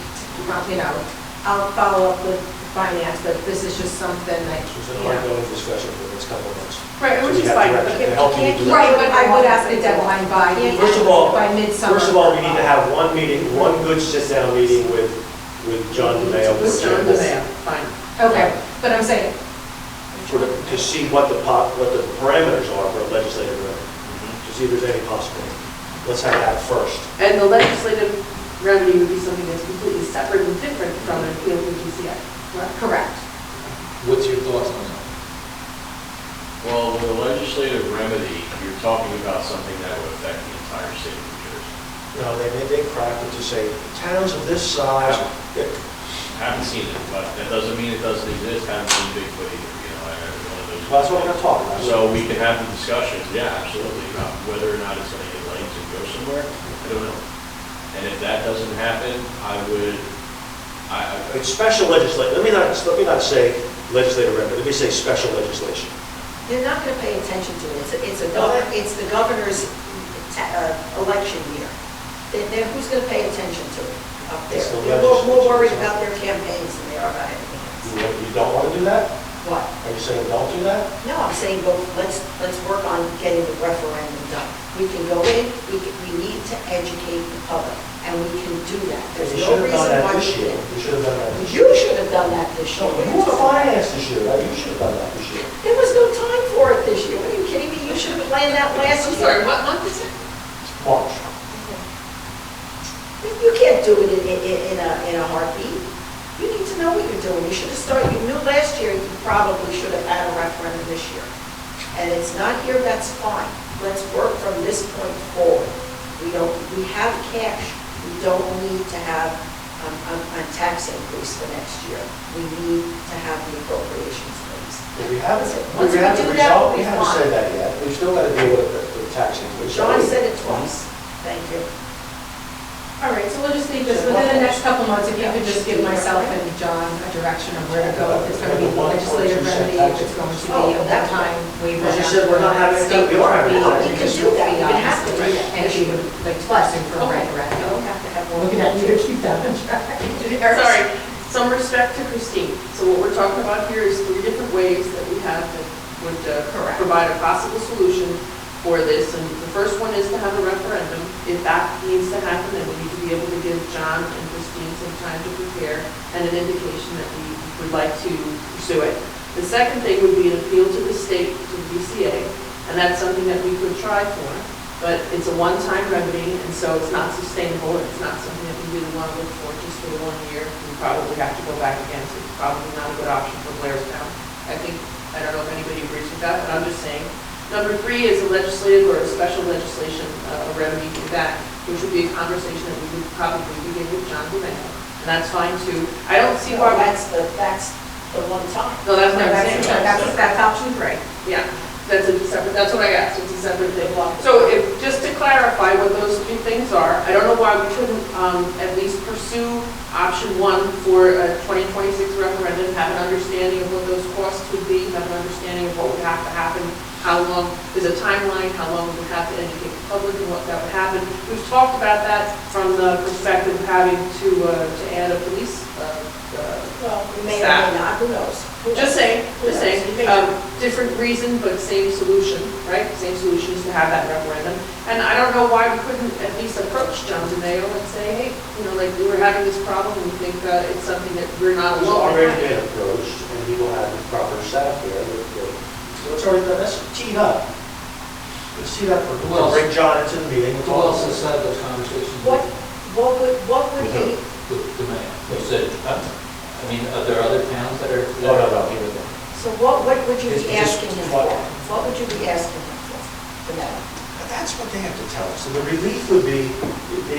I'll follow up with finance, but this is just something that, It's an ongoing discussion for the next couple of months. Right, So which we is have fine. direction to help you do that. right, but I would ask the deadline by, First of all, by midsummer. First of all, we need to have one meeting, one good sit-down meeting with John DeMayo. With John DeMayo, fine. Okay, but I'm saying, To see what the parameters are for a legislative remedy, to see if there's any possibility. Let's have that first. And the legislative remedy would be something that's completely separate and different from an appeal to GCI. correct. What's your thoughts on that? Well, with a legislative remedy, you're talking about something that would affect the entire state of New Jersey. You know, they craft it to say, towns of this size, Haven't seen it, but that doesn't mean it doesn't exist, haven't seen Bigfoot either, you know, one of those. well, that's what we're gonna talk about. So we can have the discussion, yeah, absolutely, about whether or not it's gonna get legs and go somewhere, I don't know. And if that doesn't happen, It's special legislation, let me not say legislative remedy, let me say special legislation. They're not gonna pay attention to it, it's the governor's election year. Who's gonna pay attention to it up there? It's the They're more worried legislature. about their campaigns than they are about anything else. You don't wanna do that? What? Are you saying don't do that? No, I'm saying, well, let's work on getting the referendum done. We can go in, we need to educate the public, and we can do that. There's You no should have done reason that why we this year. can't. You should have done that this year. You should have done that this year. You were finance this year, right? You should have done that this year. There was no time for it this year. What are you kidding me? You should have planned that last I'm year. sorry, what month is it? March. You can't do it in a heartbeat. You need to know what you're doing. You should have started, you knew last year, you probably should have had a referendum this year. And it's not here, that's fine. Let's work from this point forward. We have cash. We don't need to have a tax increase for next year. We need to have the appropriations raised. If we haven't, Once we the do that, result, we'll we be haven't fine. said that yet. We've still got to deal with the tax increase. John said it twice. Thank you. All right, so we'll just leave this within the next couple months, if you could just give myself and John a direction of where to go, if it's going to be legislative remedy, if it's going to be a one-time waiver. As you said, we're not having, we are having. We can do that. We can have to do that. And if you would like to pursue for a You referendum. don't have to have one. Looking at you to keep that on track. Sorry, some respect to Christine. So what we're talking about here is 3 different ways that we have that would provide a possible solution for this. And the first one is to have a referendum. If that needs to happen, then we need to be able to give John and Christine some time to prepare and an indication that we would like to pursue it. The second thing would be an appeal to the state, to the BCA, and that's something that we could try for. But it's a one-time remedy, and so it's not sustainable, and it's not something that we really want to look for just for 1 year. We probably have to go back again, so it's probably not a good option for Blairstown. I don't know if anybody agrees with that, but I'm just saying. Number 3 is a legislative or a special legislation remedy to that, which would be a conversation that we would probably begin with John DeMayo, and that's fine too. I don't see why. That's the one time. No, that's what I'm saying. That's option 3. Yeah, that's a separate, that's what I asked, it's a separate thing. So just to clarify what those 3 things are, I don't know why we couldn't at least pursue option 1 for a 2026 referendum, have an understanding of what those costs would be, have an understanding of what would have to happen, how long, there's a timeline, how long we would have to educate the public and what that would happen. We've talked about that from the perspective of having to add a police Well, we may or staff. may not, who knows? Just saying, different reason, but same solution, right? Same solution is to have that referendum. And I don't know why we couldn't at least approach John DeMayo and say, hey, like, we're having this problem, we think it's something that we're not He's alone in. already been approached, and he will have the proper staff there. So it's already done, that's teed up. It's teed up Who else? to bring John into the meeting. Who else has had those conversations? What would be, With the mayor. You said, I mean, are there other towns that are? No, he was there. so what would you It's be just asking him what- for? What would you be asking him for, the mayor? But that's what they have to tell us. And the relief would be,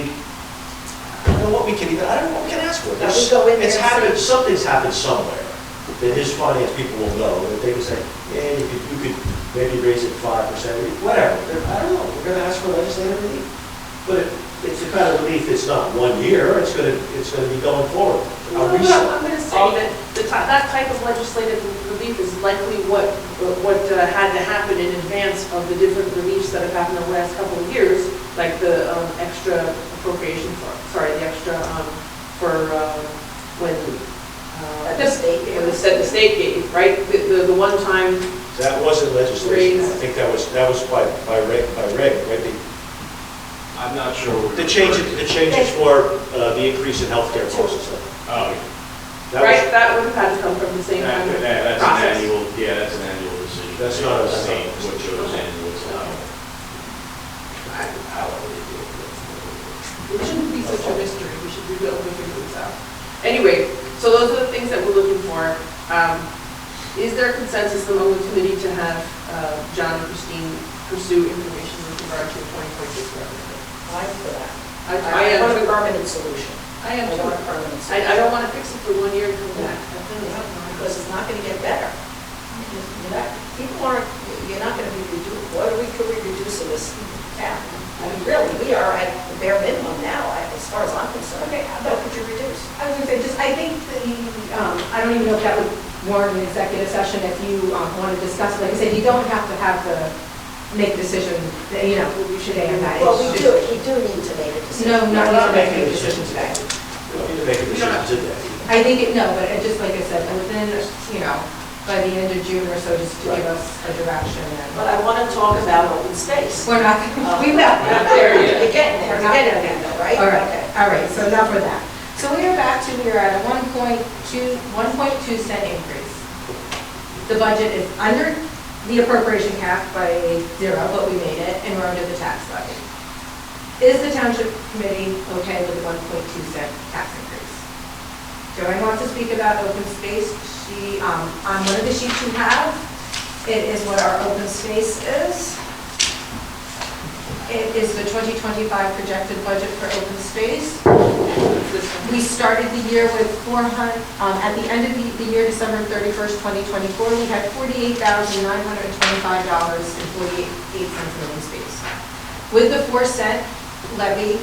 I don't know what we can even, I don't know what we can ask for. Now, we go in there It's and happened, say- something's happened somewhere that his finance people will know, that they can say, yeah, you could maybe raise it 5%, whatever. I don't know, we're gonna ask for legislative relief. But it's the kind of relief, it's not 1 year, it's gonna be going forward. No, A no, reset. I'm going to say that that type of legislative relief is likely what had to happen in advance of the different reliefs that have happened in the last couple of years, like the extra appropriation the extra for when The state gave. when the state gave, right? The one-time, That wasn't legislation, Raise. I think that was by reg, right? I'm not sure. what The we're changes referring to. for the increase in healthcare costs and stuff. Oh, That right, was- that would have had to come from the same kind of that's an process. annual, that's an annual decision. That's not a- that's not- State, what goes in, what's out. It shouldn't be such a mystery, we should be able to figure this out. Anyway, so those are the things that we're looking for. Is there consensus among the committee to have John and Christine pursue information with regard to the 2026 revenue? I'm for that. I want a am too. permanent solution. I am I too. want a permanent solution. I don't want to fix it for 1 year and come back. Because it's not going to get better. People aren't, you're not going to be reduced, could we reduce in this town? I mean, really, we are at the bare minimum now, as far as I'm concerned. Okay, What could you reduce? I was gonna say, I think, I don't even know if that would warrant an executive session if you want to discuss, like I said, you don't have to make a decision, today on that. Well, It's we just- do need to make a decision. No, We're not not even making make a a decision decision today. We don't need to make a decision today. I think but just like I said, within, by the end of June or so, just to give us a direction. But I want to talk about open space. We're not, we will. Not there yet. You're getting there, We're not you're there getting yet. there, right? All right, Okay. all right, so enough for that. So we are at a 1.2 cent increase. The budget is under the appropriation cap by 0, but we made it, and we're under the tax levy. Is the township committee okay with the 1.2 cent tax increase? Joanne wants to speak about open space. She, on one of the sheets you have, it is what our open space is. It is the 2025 projected budget for open space. We started the year with 400, at the end of the year, December 31st, 2024, we had $48,925.48 in open space. With the 4-cent levy,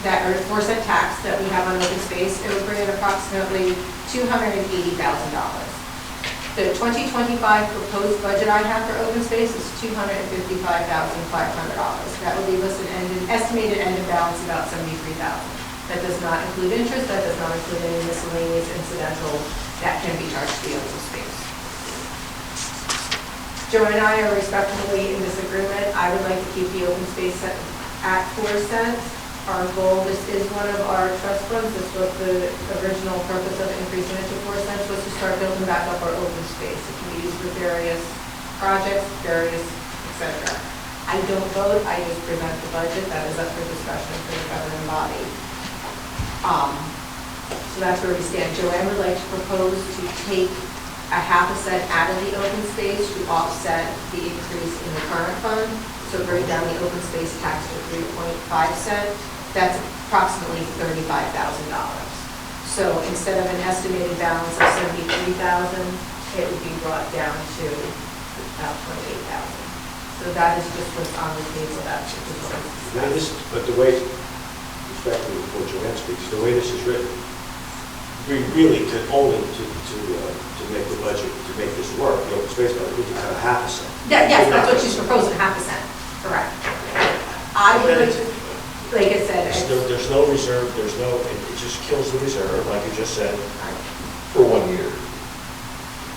or 4-cent tax that we have on open space, it would bring in approximately $280,000. The 2025 proposed budget I have for open space is $255,500. That would leave us an estimated end of balance about $73,000. That does not include interest, that does not include any miscellaneous incidental that can be charged to the open space. Joe and I are respectfully in disagreement. I would like to keep the open space at 4 cents. Our goal, this is one of our trust funds, this was the original purpose of increasing it to 4 cents, was to start building back up our open space. It can be used for various projects, et cetera. I don't vote, I just present the budget, that is up for discussion for the governing body. So that's where we stand. Joanne would like to propose to take a ½ cent out of the open space to offset the increase in the current fund. So bring down the open space tax to 3.5 cents. That's approximately $35,000. So instead of an estimated balance of $73,000, it would be brought down to about $28,000. So that is just what's on the table. That's But the way, respectfully before Joanne speaks, the way this is written, we really could only to make the budget, to make this work, the open space budget, we could cut ½ cent. Yes, that's what she's proposing, ½ cent. Correct. I would like to, like I said, There's no reserve, it just kills the reserve, like you just said. For 1 year.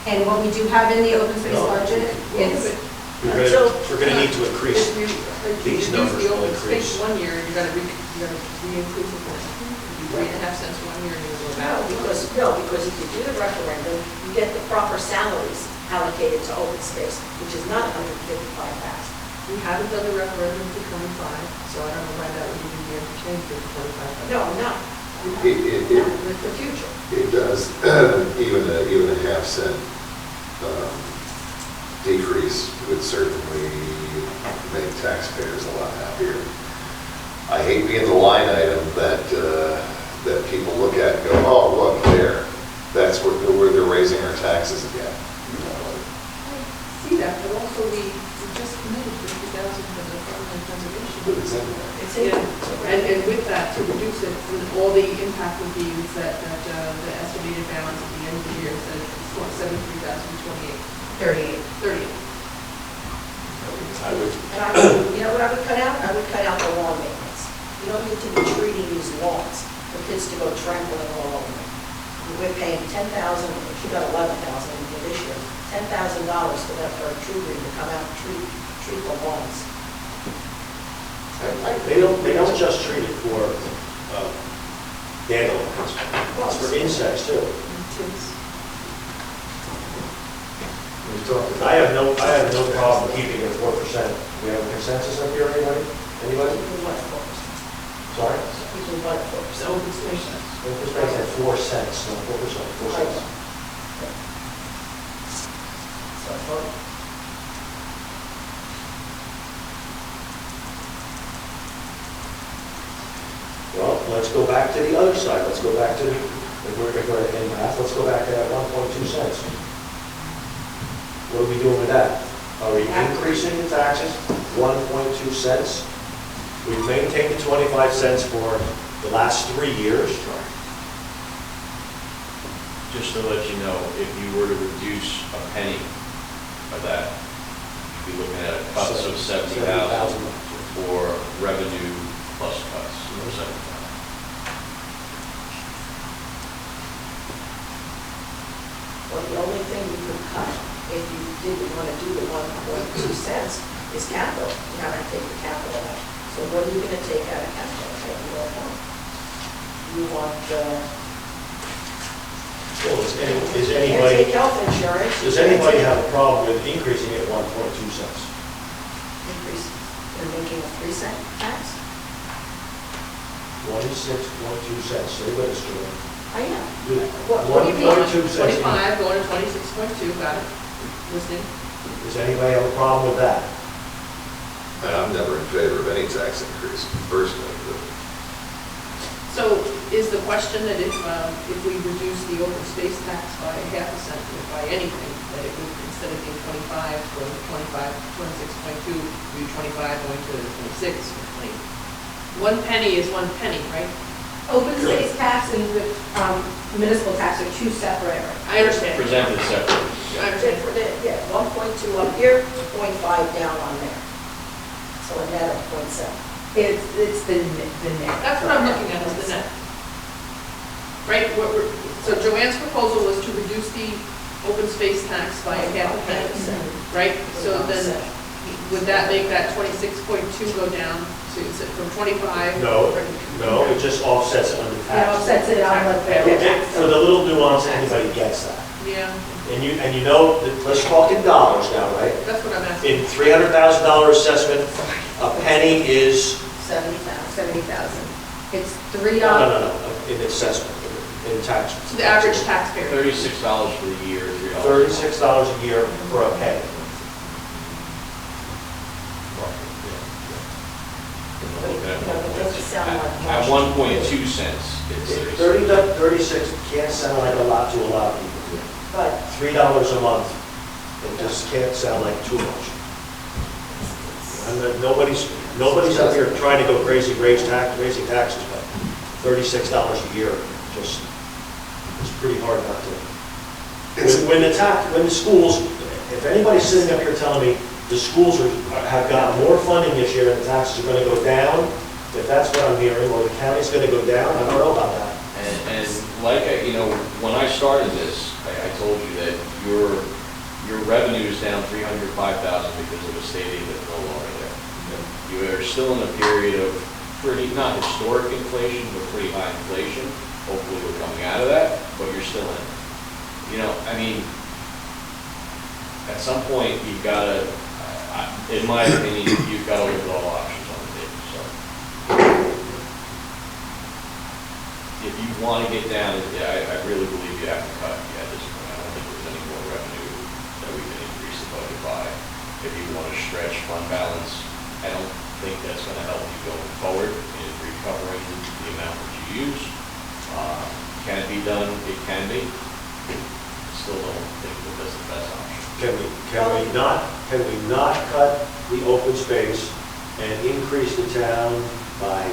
And what we do have in the open space budget is, We're gonna need to increase, If you these reduce numbers the will open space increase. 1 year, you're gonna re-increase it for 3.5 cents 1 year, and you're gonna go back. Because if you do the referendum, you get the proper salaries allocated to open space, which is not 155,000. We haven't done the referendum for 25, so I don't know why that would even be entertained for 25. No, no, It with the future. does, even a half cent decrease would certainly make taxpayers a lot happier. I hate being the line item that people look at and go, oh, look there, that's where they're raising our taxes again. See that, but also we just committed 50,000 for the farmland conservation. But it's in there. It's in. Yeah, and with that, to reduce it, with all the impact would be is that the estimated balance at the end of the year is at 73,028. 38. 38. I would, And I would, you know what I would cut out? I would cut out the lawn maintenance. You don't need to be treating these lawns for kids to go trampling all over them. We're paying $10,000, she got $11,000 for this year, $10,000 for that, for a tree green to come out and treat the lawns. they don't just treat it for dandelions, it's for insects too. I have no problem keeping it 4%. We have a consensus up here, anybody? Anybody? People want 4%. Sorry? People want 4%. Open space. Open space at 4 cents, no, 4%, 4 cents. So I thought, Well, let's go back to the other side. Let's go back to, if we're going to end math, let's go back to that 1.2 cents. What are we doing with that? Are we increasing the taxes 1.2 cents? We've maintained the 25 cents for the last 3 years. Just to let you know, if you were to reduce a penny of that, you'd be looking at cuts of 70,000 for revenue plus cuts of 70,000. well, the only thing you could cut, if you didn't want to do the 1.2 cents, is capital. You have to take the capital out. So what are you going to take out of capital? I don't know. You want, Well, is you anybody, take health insurance. does anybody have a problem with increasing it 1.2 cents? Increase, they're making a 3-cent tax? 26.2 cents, everybody's doing. I am. What do you mean? 1.2 cents. 25 going to 26.2, got it. Listening. Does anybody have a problem with that? And I'm never in favor of any tax increase personally, but So is the question that if we reduce the open space tax by 0.5%, or by anything, that it would, instead of being 25, going to 25, 26.2, be 25 going to 26, or 20? 1 penny is 1 penny, right? open space tax and the municipal tax are two separate. I understand. Presented separately. I understand. Yeah, 1.2 up here, 0.5 down on there. So a net of 0.7. It's the net. That's what I'm looking at, is the net. Right, so Joanne's proposal was to reduce the open space tax by 0.5 penny, right? So then, would that make that 26.2 go down to, from 25? No, it just offsets it under It tax. offsets it on what the. For the little nuance, anybody gets that. Yeah, And you know, let's talk in dollars now, right? that's what I'm asking. In $300,000 assessment, a penny is, 70,000. It's $3. no, in assessment, in tax. So the average taxpayer. $36 for the year, $3. $36 a year for a penny. It doesn't sound like At much. 1.2 cents, it's 30 36. to 36 can't sound like a lot to a lot of people. But $3 a month, it just can't sound like too much. And then nobody's up here trying to go crazy raising taxes, but $36 a year, just, it's pretty hard not to. When the schools, if anybody's sitting up here telling me the schools have got more funding this year and the taxes are going to go down, if that's what I'm hearing, or the county's going to go down, I don't know about that. And like, when I started this, I told you that your revenue is down 305,000 because of a state aid that's no longer there. You are still in a period of pretty, not historic inflation, but pretty high inflation. Hopefully we're coming out of that, but you're still in it. You know, I mean, at some point, you've got to, in my opinion, you've got to look at all options on the table, so. If you want to get down, I really believe you have to cut at this point. I don't think there's any more revenue that we can increase the budget by. If you want to stretch fund balance, I don't think that's going to help you going forward in recovering the amount that you use. Can it be done? It can be. Still don't think that that's the best option. Can we not cut the open space and increase the town by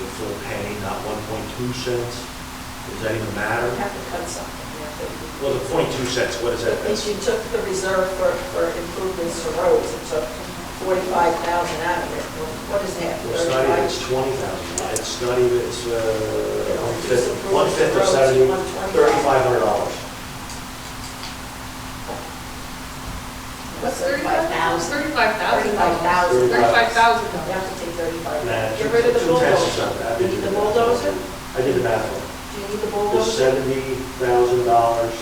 the full penny, not 1.2 cents? Does that even matter? You have to cut something, you have to. Well, the 0.2 cents, what is that? If you took the reserve for improvements to roads and took 45,000 out of it, well, what is that? Well, it's not even, it's 20,000. It's not even, it's one-fifth of 70, $3,500. What's 35,000? 35,000. 35,000. 35,000. You have to take 35,000. Nah, Get rid of the 2 cents is bulldozer. not bad. You need the bulldozer? I did the math on it. Do you need the It's bulldozer? $70,000,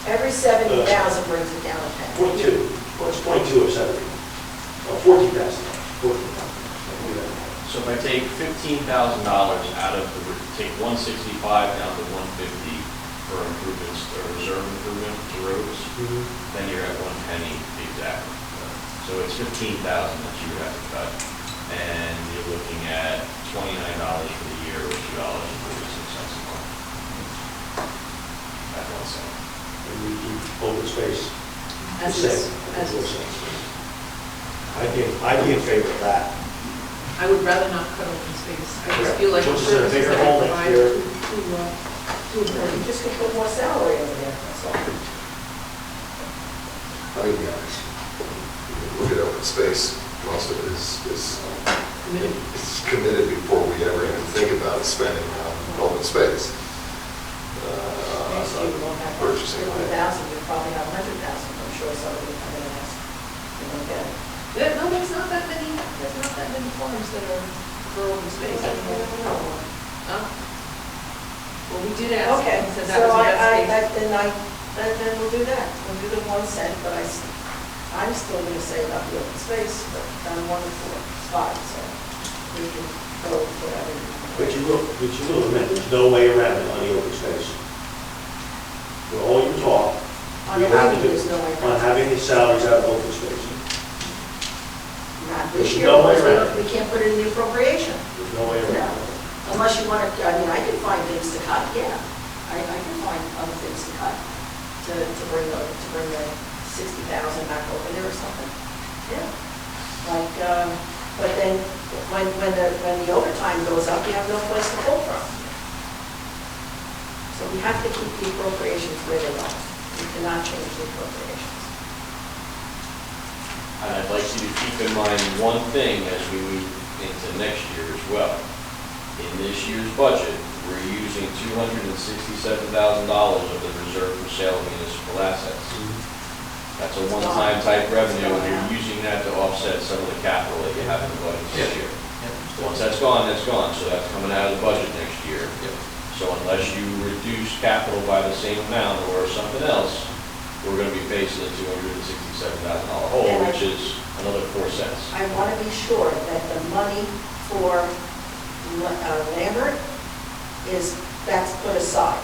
Every 70,000 brings it down a penny. 0.2. Well, it's 0.2 of 70. Oh, 14,000. 14,000. So if I take $15,000 out of the, take 165 down to 150 for improvements, or reserve improvement to roads, then you're at 1 penny exactly. So it's 15,000 that you would have to cut, and you're looking at $29 for the year, or $2.46 a month. At 1 cent. And we keep open space the As same. is, as at 4 is. cents. I'd be in favor of that. I would rather not cut open space. I just feel like the Puts us in a services bigger that hole we next provide year. to You just could put more salary over there, that's all. Let me be honest. Look at open space, most of it is it's committed before we ever even think about spending on open space. Next year, you won't have Purchasing. 50,000, you'll probably have 100,000, I'm sure somebody will come in and ask. You won't get it. No, there's not that many farms that are for open space. No? Well, we did ask, Okay, and said so that was the best case. then we'll do that. We'll do the 1 cent, but I'm still gonna say about the open space, but I'm 1 to 4 spots, so we can go whatever. But you will admit, there's no way around it on the open space. For all your talk, On you the have to revenue, do there's no way on around it. having the salaries out of open space. Not this There's year, no way because around it. we can't put it in the appropriation. There's no way around it. Unless you want to, I mean, I can find things to cut, yeah. I can find other things to cut, to bring the 60,000 back over there or something. Yeah. Like, but then, when the overtime goes up, you have no place to pull from. So we have to keep the appropriations where they are. We cannot change the appropriations. And I'd like you to keep in mind one thing as we move into next year as well. In this year's budget, we're using $267,000 of the reserve for sale of municipal assets. That's a one-time type revenue, and you're using that to offset some of the capital that you have in the budget this year. Once that's gone, so that's coming out of the budget next year. So unless you reduce capital by the same amount or something else, we're going to be facing a $267,000 hole, which is another 4 cents. I want to be sure that the money for Lambert that's put aside.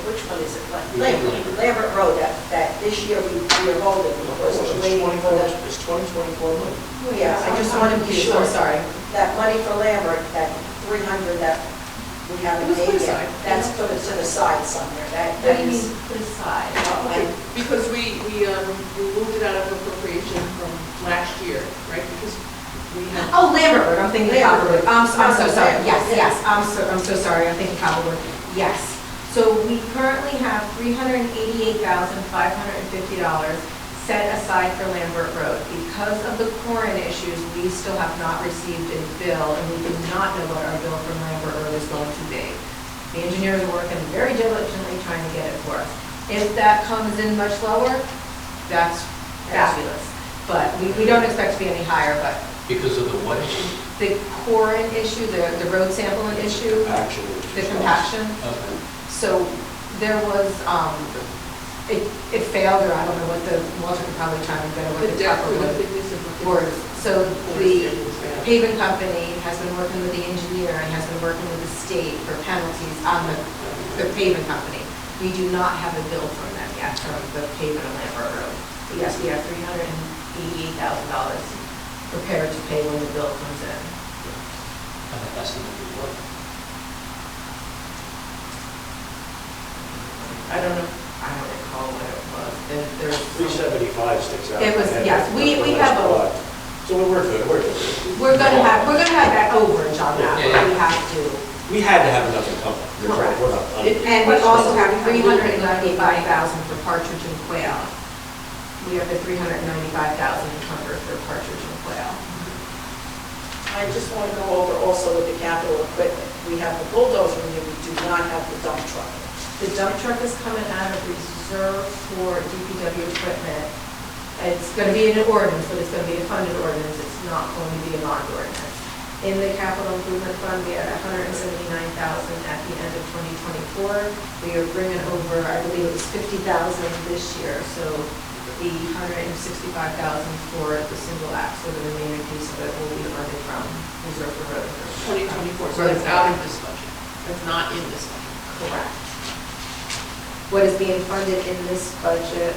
Which one is it? Lambert Road, that this year we are holding because we're waiting for the. It's 2024 money. Yeah, I just want to be sure. I'm sorry. That money for Lambert, that 300 that we haven't It was put made yet, aside. that's put to the side somewhere. That What do you is. mean, put aside? Okay. Because we moved it out of appropriation from last year, right? Because we had. Oh, Lambert Road, I'm thinking Lambert Copperwood. Road. I'm so sorry, yes, Yeah. yes, I'm so sorry, I'm thinking Copperwood, yes. So we currently have $388,550 set aside for Lambert Road. Because of the Corin issues, we still have not received a bill, and we do not know what our bill from Lambert Road is going to be. The engineers are working very diligently trying to get it for us. If that comes in much lower, that's fabulous. But we don't expect to be any higher, but Because of the what issue? the coring issue, the road sampling issue, Actually. the compaction. Okay. So there was, it failed, or I don't know what the, Walter could probably chime in better what The the depth proper or the word thickness of the. words. So the paving company has been working with the engineer and has been working with the state for penalties on the paving company. We do not have a bill from them yet from the paving on Lambert Road. But yes, we have $388,000 prepared to pay when the bill comes in. And the estimate would work. I don't recall what it was. There's 375 sticks out. It was, yes, we have a, So we're good, we're good. we're gonna have that overage on that, but we have to. We had to have enough in company. Correct. We're not. And we also have 395,000 for partridge and quail. We have the 395,000 covered for partridge and quail. I just want to go over also with the capital equipment. We have the bulldozer, and we do not have the dump truck. The dump truck is coming out of reserve for DPW equipment. It's gonna be an ordinance, but it's gonna be a funded ordinance, it's not going to be a bond ordinance. In the capital improvement fund, we had 179,000 at the end of 2024. We are bringing over, I believe it was 50,000 this year, so the 165,000 for the single axle, the remaining piece of it will be funded from reserve for road. 2024, so that's out of this budget. That's not in this budget. Correct. What is being funded in this budget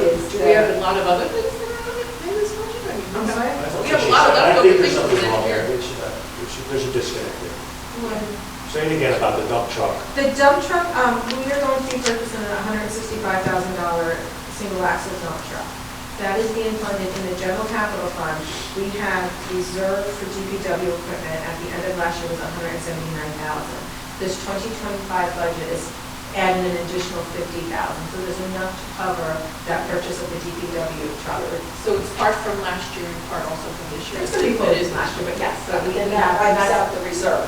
is Do we have a lot of other things that are in this budget? I mean, I'm sorry? We have a lot of I leftover think there's things something in wrong here. there. There's a disconnect there. Say it again about the dump truck. The dump truck, we are going to be purchasing a $165,000 single axle dump truck. That is being funded in the general capital fund. We have reserved for DPW equipment at the end of last year was $179,000. This 2025 budget is adding an additional $50,000. So there's enough to cover that purchase of the DPW truck. So it's part from last year and part also from this year. It's going to be fully last year, but yes. So we And can have, that wipes out the reserve.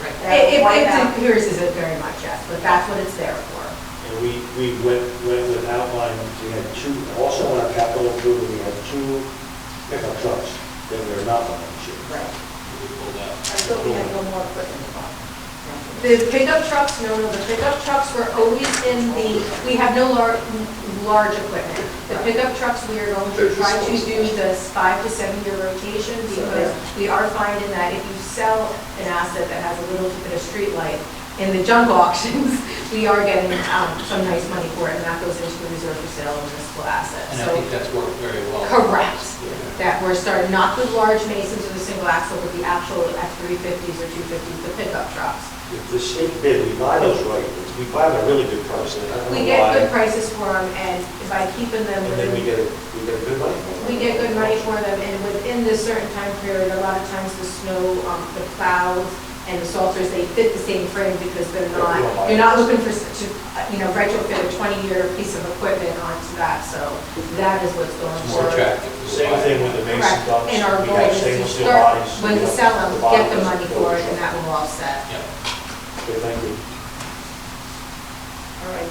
Right. That it wipe out- appears it very much, yes, but that's what it's there for. And we went with outline, we had two, also in our capital improvement, we had two pickup trucks that we are not buying this year. Right. We pulled out. I thought we had no more equipment to buy. The pickup trucks, no, the pickup trucks were always in the, we have no large equipment. The pickup trucks, we are going to try to do this 5 to 7 year rotation because we are finding that if you sell an asset that has a little bit of street light in the junk auctions, we are getting some nice money for it, and that goes into the reserve for sale of municipal assets. And I think that's worked very well. Correct. That we're starting, not the large masons or the single axle, but the actual F-350s or 250s, the pickup trucks. If the state bid, we buy those right, we buy them at a really good price, and I don't know why. We get good prices for them, and by keeping them And then we within, get good money for them. we get good money for them, and within this certain time period, a lot of times the snow, the plows, and the salters, they fit the same frame because they're not, you're not looking for, retrofit a 20-year piece of equipment onto that, so that is what's going It's more for. attractive. to the Same buyer. thing with the mason Correct, dumps, and our we goal have is to stainless steel start, bodies. when we sell them, get the money for it, and that will offset. Yeah. Okay, thank you. All right.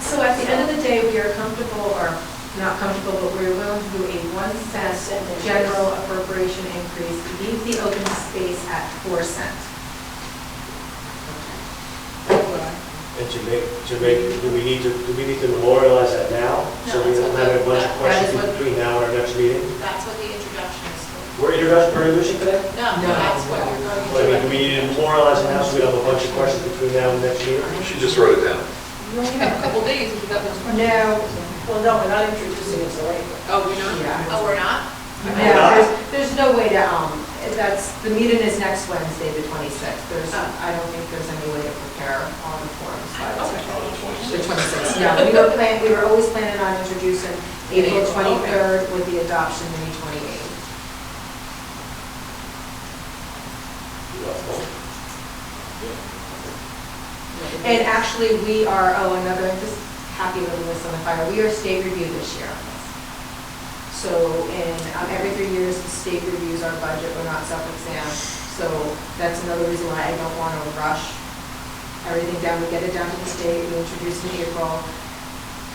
So at the end of the day, we are comfortable, or not comfortable, but we're willing to do a 1 cent general appropriation increase, leave the open space at 4 cents. And to make, do we need to memorialize that now? So we don't have a bunch of questions between now and our next meeting? That's what the introduction is for. We're introducing today? No, No. that's what you're going to Well, I mean, do. do we need to memorialize it now so we don't have a bunch of questions between now and next meeting? She just wrote it down. You only have a couple days if you got those questions. No, Well, no, we're not introducing it till April. Oh, we're not? yeah. Oh, we're not? There's no way to, the meeting is next Wednesday, the 26th. I don't think there's any way to prepare all the forms by the 26th. No, we were always planning on introducing April 23rd with the adoption May 28th. And actually, we are, just happy little list on the fire, we are state review this year. So every 3 years, the state reviews our budget, we're not self-exam. So that's another reason why I don't want to rush everything down, we get it down to the state, we introduce in April.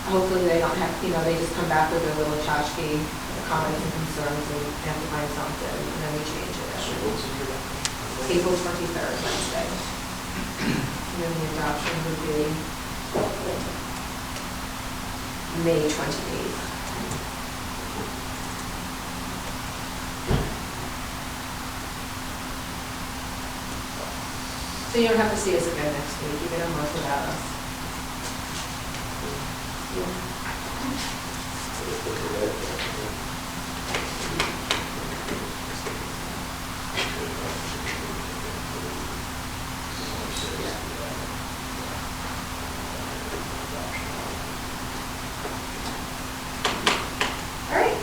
Hopefully they don't have, they just come back with their little tchotchke, comments and concerns, and we have to find something, and then we change it. April 23rd, Wednesday. And then the adoption would be May 28th. So you don't have to see us again next week, you get a month without us. All right.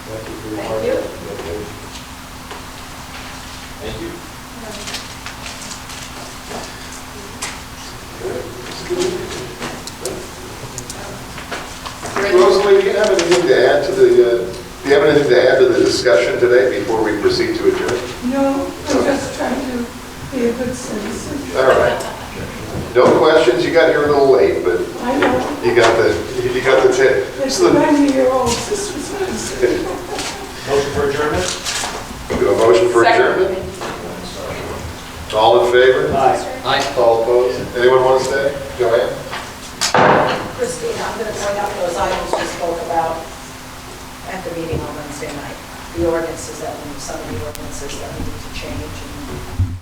Thank you for your Thank hard you. work. Thank you. Rosalie, do you have anything to add to the discussion today before we proceed to adjourn? No, I'm just trying to be a good citizen. All right. No questions, you got here a little late, but I know, you got the tip. it's a 90-year-old sister's medicine. Motion for adjournment? Do a motion for adjournment? All in favor? Aye. All opposed? Anyone want to stay? Joanne? Christine, I'm going to point out those items we spoke about at the meeting on Wednesday night. The ordinances some of the ordinances that we need to change, and